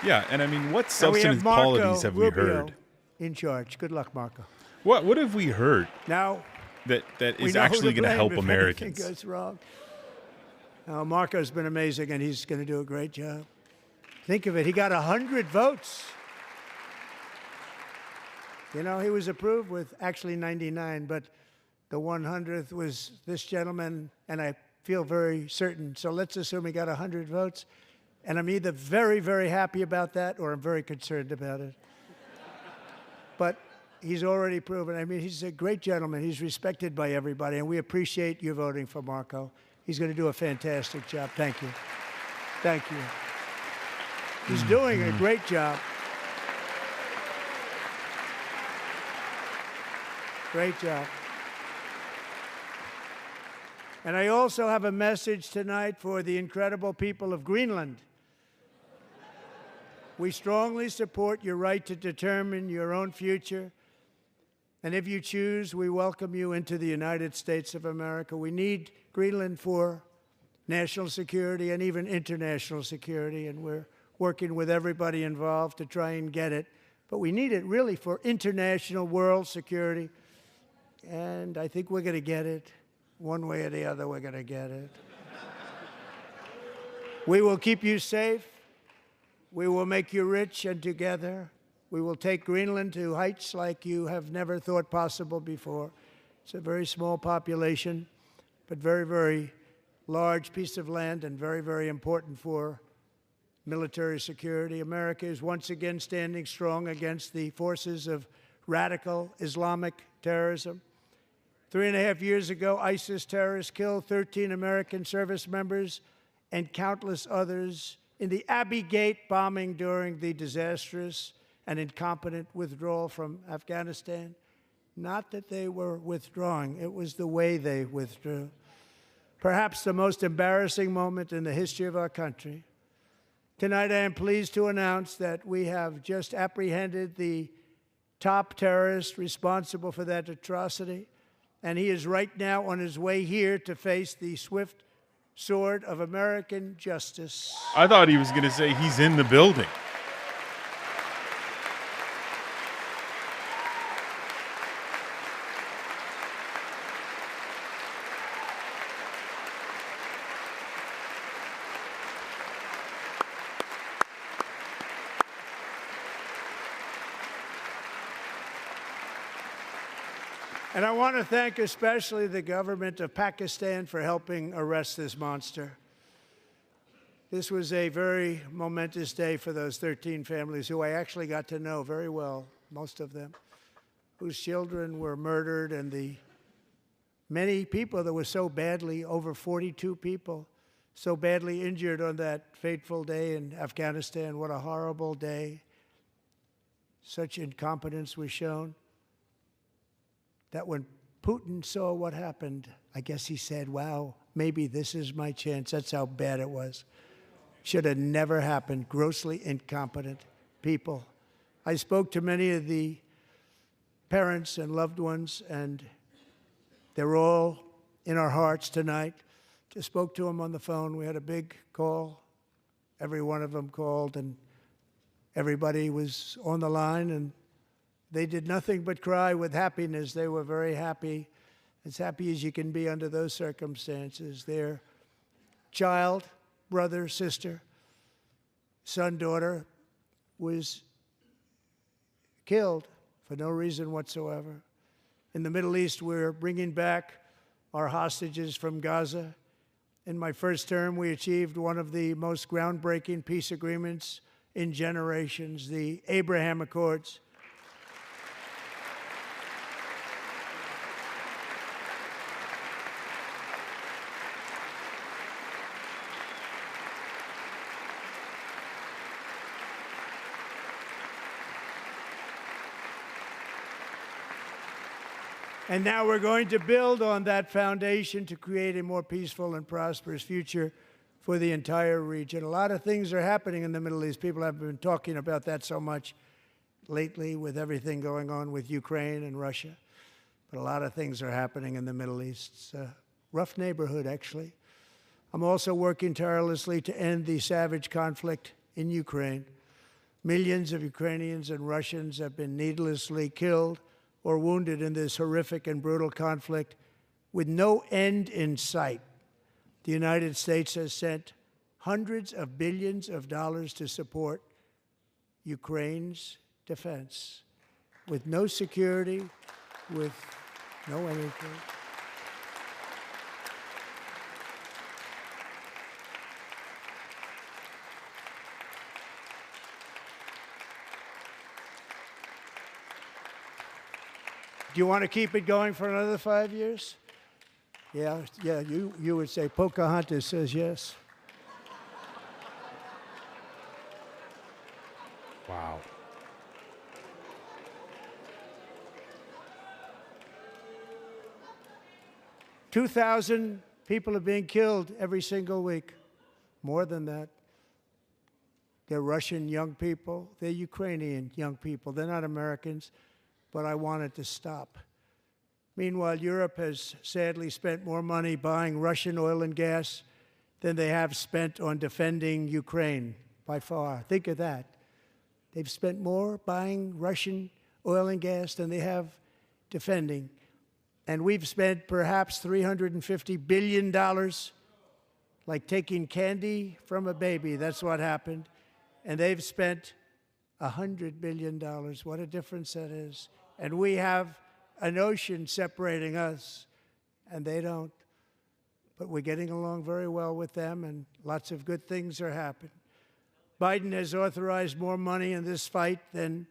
Yeah, and I mean, what And we have substantive Marco qualities have we Rubio heard? in charge. Good luck, Marco. What have we heard Now, that we is know who actually going to blame help if Americans? anything goes wrong. Marco's been amazing, and he's going to do a great job. Think of it. He got 100 votes. You know, he was approved with actually 99, but the 100th was this gentleman, and I feel very certain. So let's assume he got 100 votes. And I'm either very, very happy about that or I'm very concerned about it. But he's already proven. I mean, he's a great gentleman. He's respected by everybody, and we appreciate you voting for Marco. He's going to do a fantastic job. Thank you. Thank you. He's doing a great job. Great job. And I also have a message tonight for the incredible people of Greenland. We strongly support your right to determine your own future. And if you choose, we welcome you into the United States of America. We need Greenland for national security and even international security, and we're working with everybody involved to try and get it. But we need it really for international world security, and I think we're going to get it. One way or the other, we're going to get it. We will keep you safe. We will make you rich, and together we will take Greenland to heights like you have never thought possible before. It's a very small population, but very, very large piece of land and very, very important for military security. America is once again standing strong against the forces of radical Islamic terrorism. 3.5 years ago, ISIS terrorists killed 13 American service members and countless others in the Abbey Gate bombing during the disastrous and incompetent withdrawal from Afghanistan. Not that they were withdrawing, it was the way they withdrew. Perhaps the most embarrassing moment in the history of our country. Tonight, I am pleased to announce that we have just apprehended the top terrorist responsible for that atrocity, and he is right now on his way here to face the swift sword of American justice. I thought he was going to say he's in the building. And I want to thank especially the government of Pakistan for helping arrest this monster. This was a very momentous day for those 13 families who I actually got to know very well, most of them, whose children were murdered, and the many people that were so badly, over 42 people, so badly injured on that fateful day in Afghanistan. What a horrible day. Such incompetence was shown that when Putin saw what happened, I guess he said, wow, maybe this is my chance. That's how bad it was. Should have never happened. Grossly incompetent people. I spoke to many of the parents and loved ones, and they're all in our hearts tonight. Just spoke to them on the phone. We had a big call. Every one of them called, and everybody was on the line, and they did nothing but cry with happiness. They were very happy, as happy as you can be under those circumstances. Their child, brother, sister, son, daughter was killed for no reason whatsoever. In the Middle East, we're bringing back our hostages from Gaza. In my first term, we achieved one of the most groundbreaking peace agreements in generations, the Abraham Accords. And now we're going to build on that foundation to create a more peaceful and prosperous future for the entire region. A lot of things are happening in the Middle East. People have been talking about that so much lately with everything going on with Ukraine and Russia. But a lot of things are happening in the Middle East. It's a rough neighborhood, actually. I'm also working tirelessly to end the savage conflict in Ukraine. Millions of Ukrainians and Russians have been needlessly killed or wounded in this horrific and brutal conflict with no end in sight. The United States has sent hundreds of billions of dollars to support Ukraine's defense with no security, with no anything. Do you want to keep it going for another 5 years? Yeah, you would say Pocahontas says yes. Wow. $2,000 people are being killed every single week. More than that. They're Russian young people. They're Ukrainian young people. They're not Americans. But I want it to stop. Meanwhile, Europe has sadly spent more money buying Russian oil and gas than they have spent on defending Ukraine, by far. Think of that. They've spent more buying Russian oil and gas than they have defending. And we've spent perhaps $350 billion, like taking candy from a baby. That's what happened. And they've spent $100 billion. What a difference that is. And we have an ocean separating us, and they don't. But we're getting along very well with them, and lots of good things are happening. Biden has authorized more money in this fight than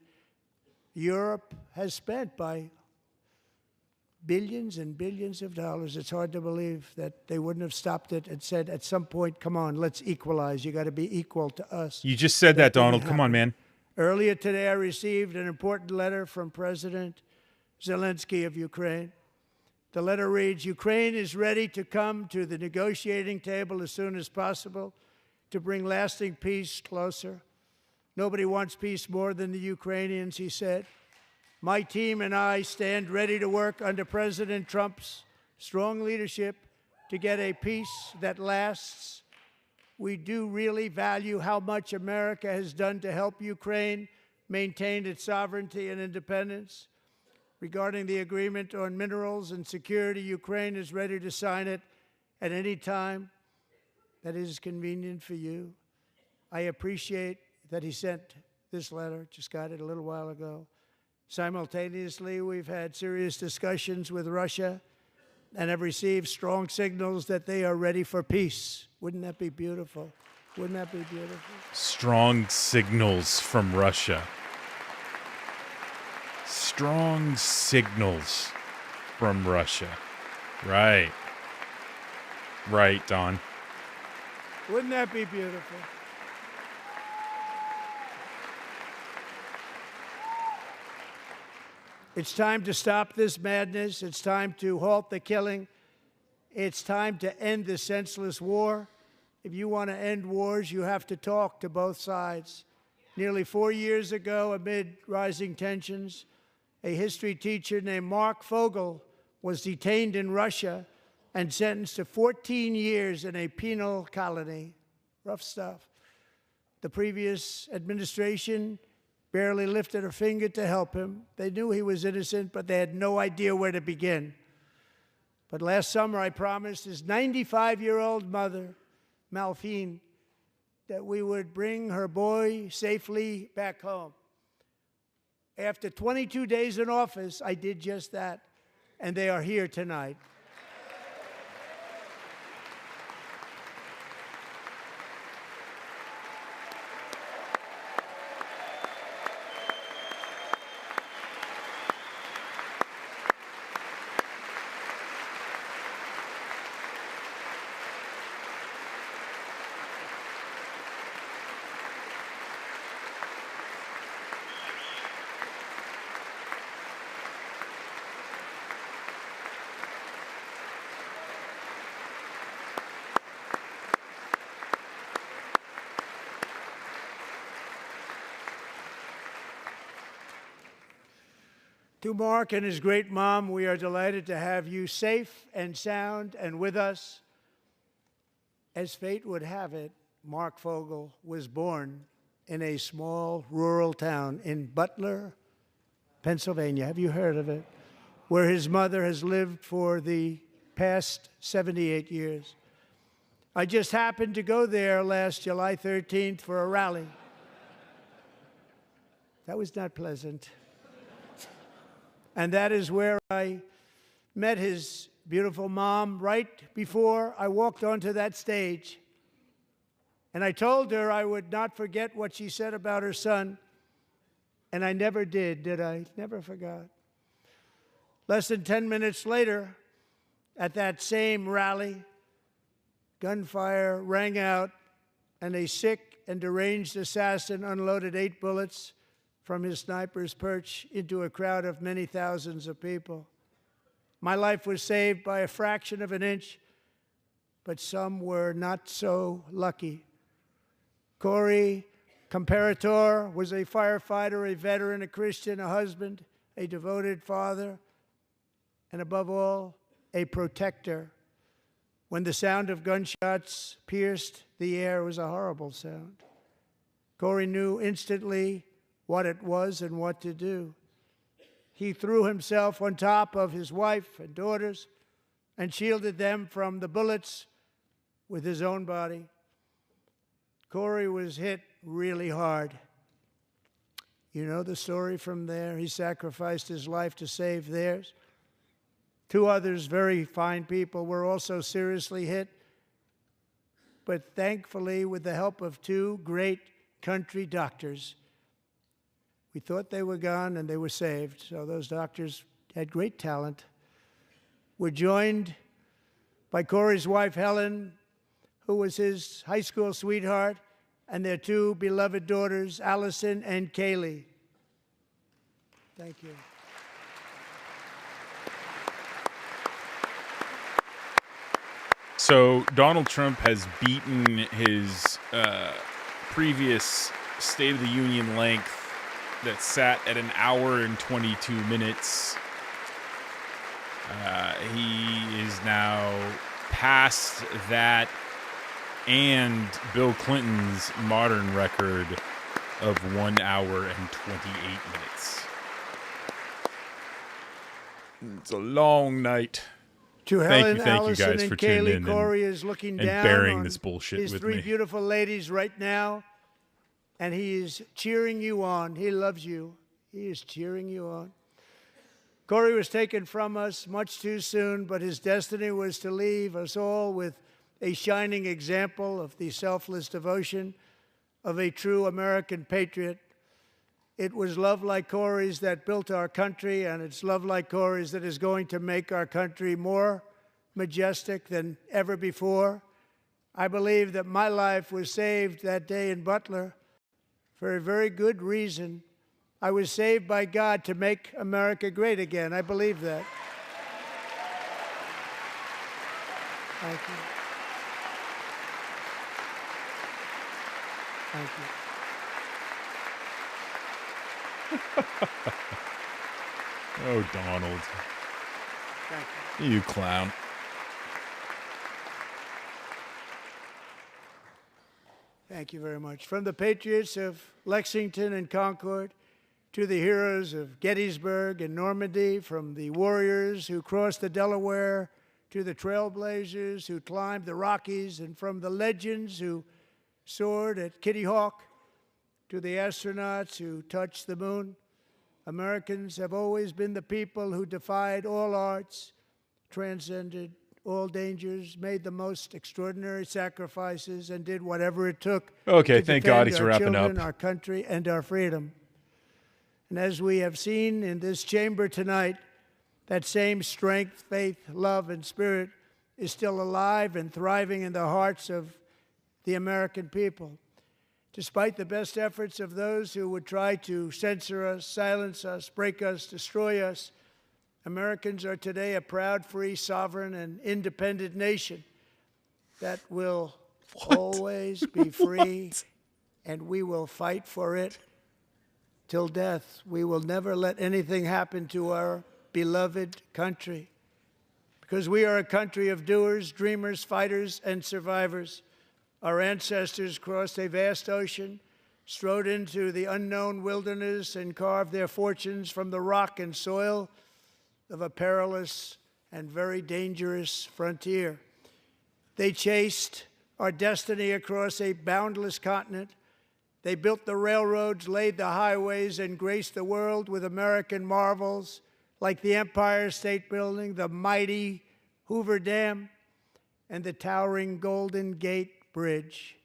Europe has spent, by billions and billions of dollars. It's hard to believe that they wouldn't have stopped it and said at some point, come on, let's equalize. You got to be equal to us. You just said that, Donald. Come on, man. Earlier today, I received an important letter from President Zelensky of Ukraine. The letter reads, Ukraine is ready to come to the negotiating table as soon as possible to bring lasting peace closer. Nobody wants peace more than the Ukrainians, he said. My team and I stand ready to work under President Trump's strong leadership to get a peace that lasts. We do really value how much America has done to help Ukraine maintain its sovereignty and independence. Regarding the agreement on minerals and security, Ukraine is ready to sign it at any time that is convenient for you. I appreciate that he sent this letter, just got it a little while ago, Simultaneously, we've had serious discussions with Russia and have received strong signals that they are ready for peace. Wouldn't that be beautiful? Wouldn't that be beautiful? Strong signals from Russia. Strong signals from Russia. Right. Right, Don. Wouldn't that be beautiful? It's time to stop this madness. It's time to halt the killing. It's time to end the senseless war. If you want to end wars, you have to talk to both sides. Nearly 4 years ago, amid rising tensions, a history teacher named Mark Fogel was detained in Russia and sentenced to 14 years in a penal colony. Rough stuff. The previous administration barely lifted a finger to help him. They knew he was innocent, but they had no idea where to begin. But last summer, I promised his 95-year-old mother, Malphine, that we would bring her boy safely back home. After 22 days in office, I did just that, and they are here tonight. To Mark and his great mom, we are delighted to have you safe and sound and with us. As fate would have it, Mark Fogel was born in a small rural town in Butler, Pennsylvania. Have you heard of it? Where his mother has lived for the past 78 years. I just happened to go there last July 13th for a rally. That was not pleasant. And that is where I met his beautiful mom right before I walked onto that stage. And I told her I would not forget what she said about her son. And I never did I? Never forgot. Less than 10 minutes later, at that same rally, gunfire rang out, and a sick and deranged assassin unloaded 8 bullets from his sniper's perch into a crowd of many thousands of people. My life was saved by a fraction of an inch, but some were not so lucky. Corey Comparator was a firefighter, a veteran, a Christian, a husband, a devoted father, and above all, a protector. When the sound of gunshots pierced the air, it was a horrible sound. Corey knew instantly what it was and what to do. He threw himself on top of his wife and daughters and shielded them from the bullets with his own body. Corey was hit really hard. You know the story from there. He sacrificed his life to save theirs. 2 others, very fine people, were also seriously hit. But thankfully, with the help of 2 great country doctors, we thought they were gone, and they were saved. So those doctors had great talent. We're joined by Corey's wife, Helen, who was his high school sweetheart, and their 2 beloved daughters, Allison and Kaylee. Thank you. So Donald Trump has beaten his previous State of the Union length that sat at an hour and 22 minutes. He is now past that and Bill Clinton's modern record of 1 hour and 28 minutes. It's a long night. To Thank Helen, you Allison, guys and for tuning Kaylee, in Corey is looking and down bearing on this bullshit his with 3 me. beautiful ladies right now, and he is cheering you on. He loves you. He is cheering you on. Corey was taken from us much too soon, but his destiny was to leave us all with a shining example of the selfless devotion of a true American patriot. It was love like Corey's that built our country, and it's love like Corey's that is going to make our country more majestic than ever before. I believe that my life was saved that day in Butler for a very good reason. I was saved by God to make America great again. I believe that. Thank you. Thank you. Oh, Donald. Thank you. You clown. Thank you very much. From the patriots of Lexington and Concord to the heroes of Gettysburg and Normandy, from the warriors who crossed the Delaware to the trailblazers who climbed the Rockies, and from the legends who soared at Kitty Hawk to the astronauts who touched the moon, Americans have always been the people who defied all odds, transcended all dangers, made the most extraordinary sacrifices, and did whatever it took Okay, to thank defend God he's our wrapping children, up. our country, and our freedom. And as we have seen in this chamber tonight, that same strength, faith, love, and spirit is still alive and thriving in the hearts of the American people. Despite the best efforts of those who would try to censor us, silence us, break us, destroy us, Americans are today a proud, free, sovereign, and independent nation that will always be free, and we will fight for it till death. We will never let anything happen to our beloved country, because we are a country of doers, dreamers, fighters, and survivors. Our ancestors crossed a vast ocean, strode into the unknown wilderness, and carved their fortunes from the rock and soil of a perilous and very dangerous frontier. They chased our destiny across a boundless continent. They built the railroads, laid the highways, and graced the world with American marvels like the Empire State Building, the mighty Hoover Dam, and the towering Golden Gate Bridge.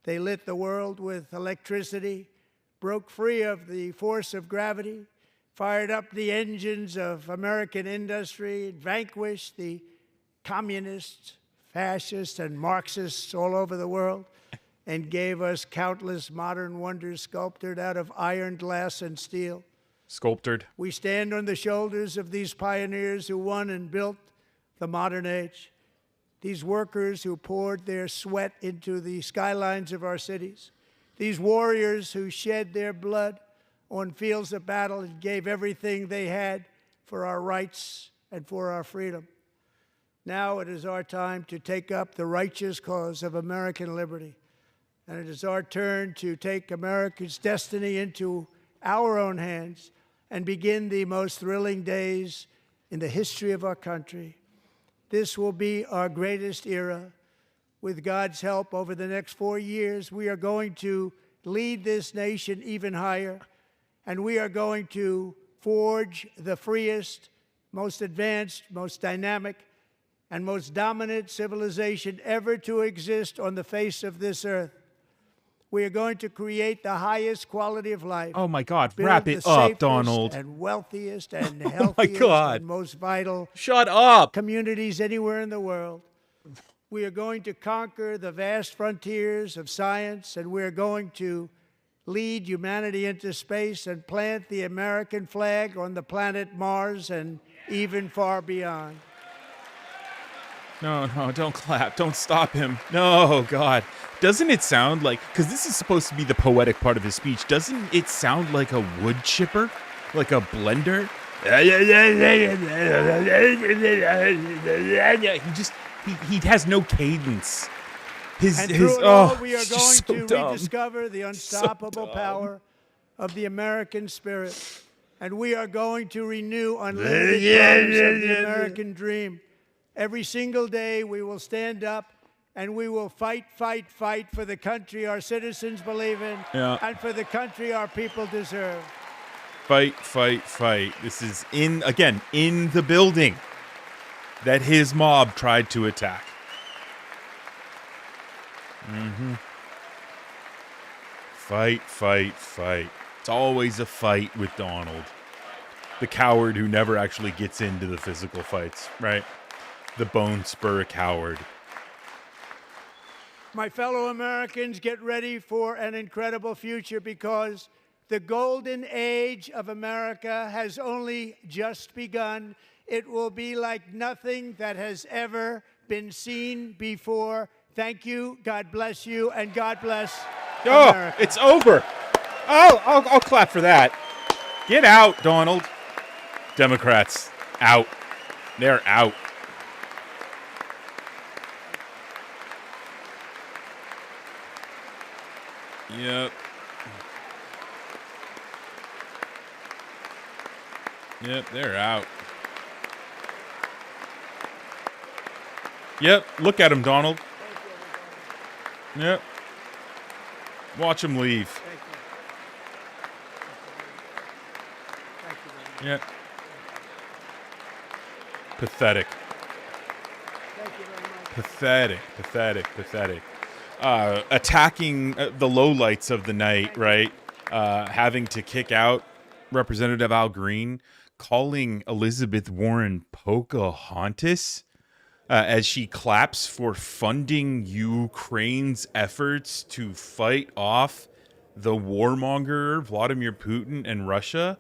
They lit the world with electricity, broke free of the force of gravity, fired up the engines of American industry, vanquished the communists, fascists, and Marxists all over the world, and gave us countless modern wonders sculptured out of iron, glass, and steel. Sculptured. We stand on the shoulders of these pioneers who won and built the modern age. These workers who poured their sweat into the skylines of our cities. These warriors who shed their blood on fields of battle and gave everything they had for our rights and for our freedom. Now it is our time to take up the righteous cause of American liberty. And it is our turn to take America's destiny into our own hands and begin the most thrilling days in the history of our country. This will be our greatest era. With God's help, over the next 4 years, we are going to lead this nation even higher, and we are going to forge the freest, most advanced, most dynamic, and most dominant civilization ever to exist on the face of this earth. We are going to create the highest quality of life. Oh my God, build wrap the it up, safest Donald. and wealthiest and my healthiest God. and most vital Shut up. communities anywhere in the world. We are going to conquer the vast frontiers of science, and we are going to lead humanity into space and plant the American flag on the planet Mars and even far beyond. No, don't clap. Don't stop him. No, God. Doesn't it sound like, because this is supposed to be the poetic part of his speech, doesn't it sound like a wood chipper? Like a blender? He has no cadence. And through it all, we are it's going just so to dumb. rediscover the unstoppable power of the American spirit. And we are going to renew unlimited promise of the American dream. Every single day, we will stand up and we will fight, fight, fight for the country our citizens believe in Yeah. and for the country our people deserve. Fight, fight, fight. This is in the building that his mob tried to attack. Fight, fight, fight. It's always a fight with Donald. The coward who never actually gets into the physical fights, right? The bone spur coward. My fellow Americans, get ready for an incredible future because the golden age of America has only just begun. It will be like nothing that has ever been seen before. Thank you, God bless you, and God bless America. It's over. I'll clap for that. Get out, Donald. Democrats, out. They're out. Yep. Yep, they're out. Yep, look at him, Donald. Yep. Watch him leave. Yep. Pathetic. Pathetic, pathetic, pathetic. Attacking the lowlights of the night, right? Having to kick out Representative Al Green, calling Elizabeth Warren Pocahontas as she claps for funding Ukraine's efforts to fight off the warmonger Vladimir Putin and Russia.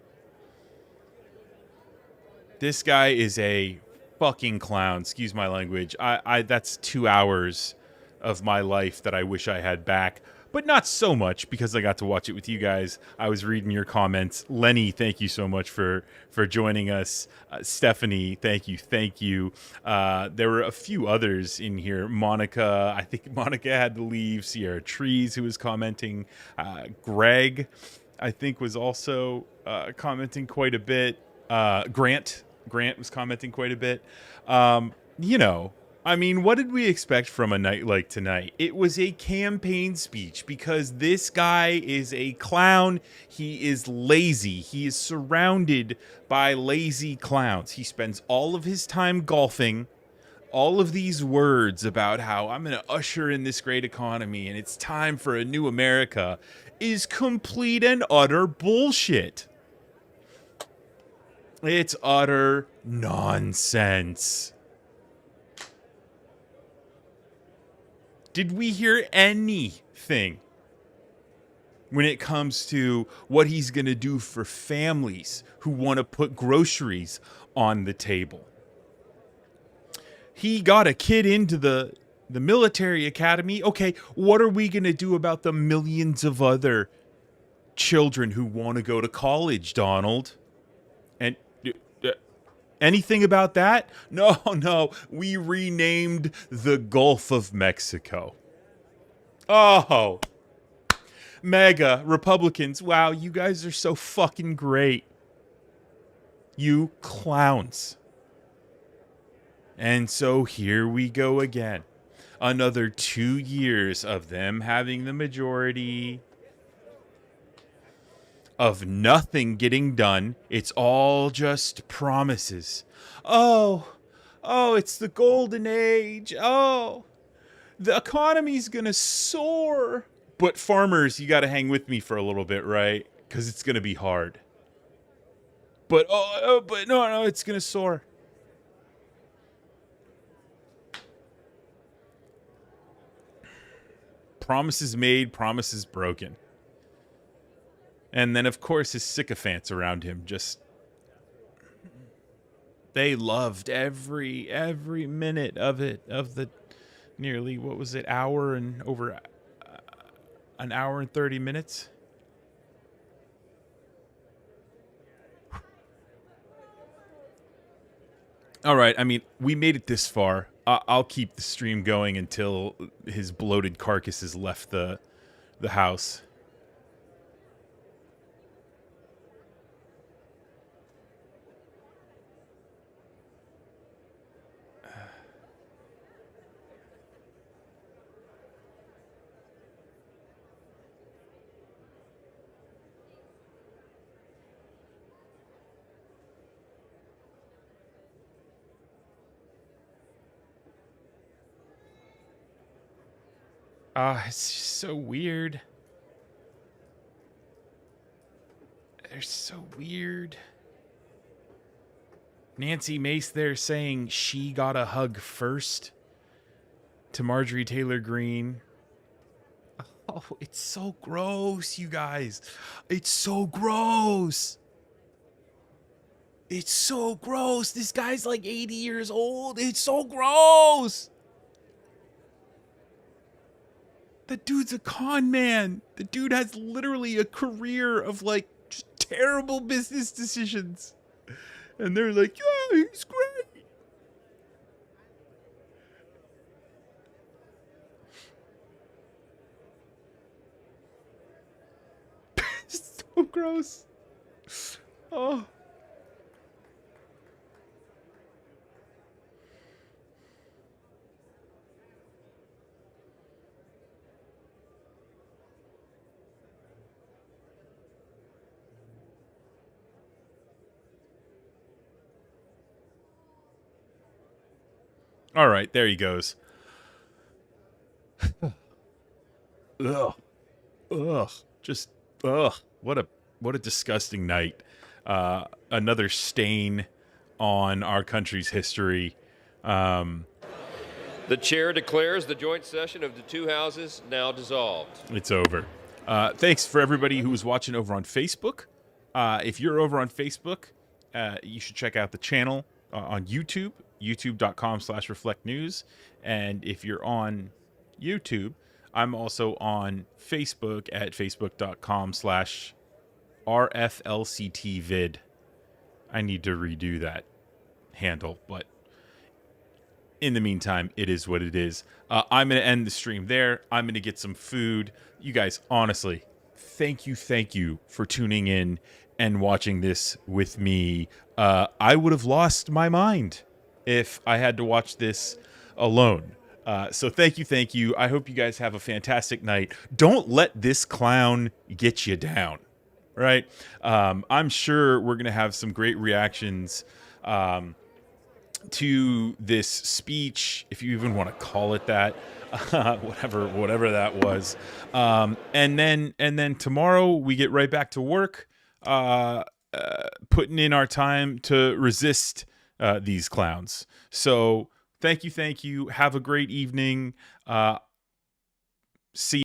This guy is a fucking clown. Excuse my language. I that's 2 hours of my life that I wish I had back, but not so much because I got to watch it with you guys. I was reading your comments. Lenny, thank you so much for joining us. Stephanie, thank you. There were a few others in here. Monica, I think Monica had to leave. Sierra Trees, who was commenting. Greg, I think, was also commenting quite a bit. Grant was commenting quite a bit. I mean, what did we expect from a night like tonight? It was a campaign speech because this guy is a clown. He is lazy. He is surrounded by lazy clowns. He spends all of his time golfing. All of these words about how I'm going to usher in this great economy and it's time for a new America is complete and utter bullshit. It's utter nonsense. Did we hear anything when it comes to what he's going to do for families who want to put groceries on the table? He got a kid into the military academy. Okay, what are we going to do about the millions of other children who want to go to college, Donald? And anything about that? No. We renamed the Gulf of Mexico. Oh. MAGA Republicans. Wow, you guys are so fucking great. You clowns. And so here we go again. Another 2 years of them having the majority, of nothing getting done. It's all just promises. Oh, it's the golden age. Oh, the economy's going to soar. But farmers, you got to hang with me for a little bit, right? Because it's going to be hard. But, but no, it's going to soar. Promises made, promises broken. And then, of course, his sycophants around him just... They loved every minute of it, of the nearly, what was it, hour and over an hour and 30 minutes? All right, I mean, we made it this far. I'll keep the stream going until his bloated carcass has left the house. It's just so weird. They're so weird. Nancy Mace there saying she got a hug first to Marjorie Taylor Greene. Oh, it's so gross, you guys. It's so gross. It's so gross. This guy's like 80 years old. It's so gross. The dude's a con man. The dude has literally a career of like just terrible business decisions. And they're like, yeah, he's great. It's so gross. Oh. All right, there he goes. Ugh. Ugh. Just ugh. What a disgusting night. Another stain on our country's history. The chair declares the joint session of the two houses now dissolved. It's over. Thanks for everybody who was watching over on Facebook. If you're over on Facebook, you should check out the channel on YouTube, youtube.com/reflectnews. And if you're on YouTube, I'm also on Facebook at facebook.com/rflctvid. I need to redo that handle, but in the meantime, it is what it is. I'm going to end the stream there. I'm going to get some food. You guys, honestly, thank you for tuning in and watching this with me. I would have lost my mind if I had to watch this alone. So thank you. I hope you guys have a fantastic night. Don't let this clown get you down, right? I'm sure we're going to have some great reactions to this speech, if you even want to call it that, whatever that was. And then tomorrow we get right back to work, putting in our time to resist these clowns. So thank you. Have a great evening. See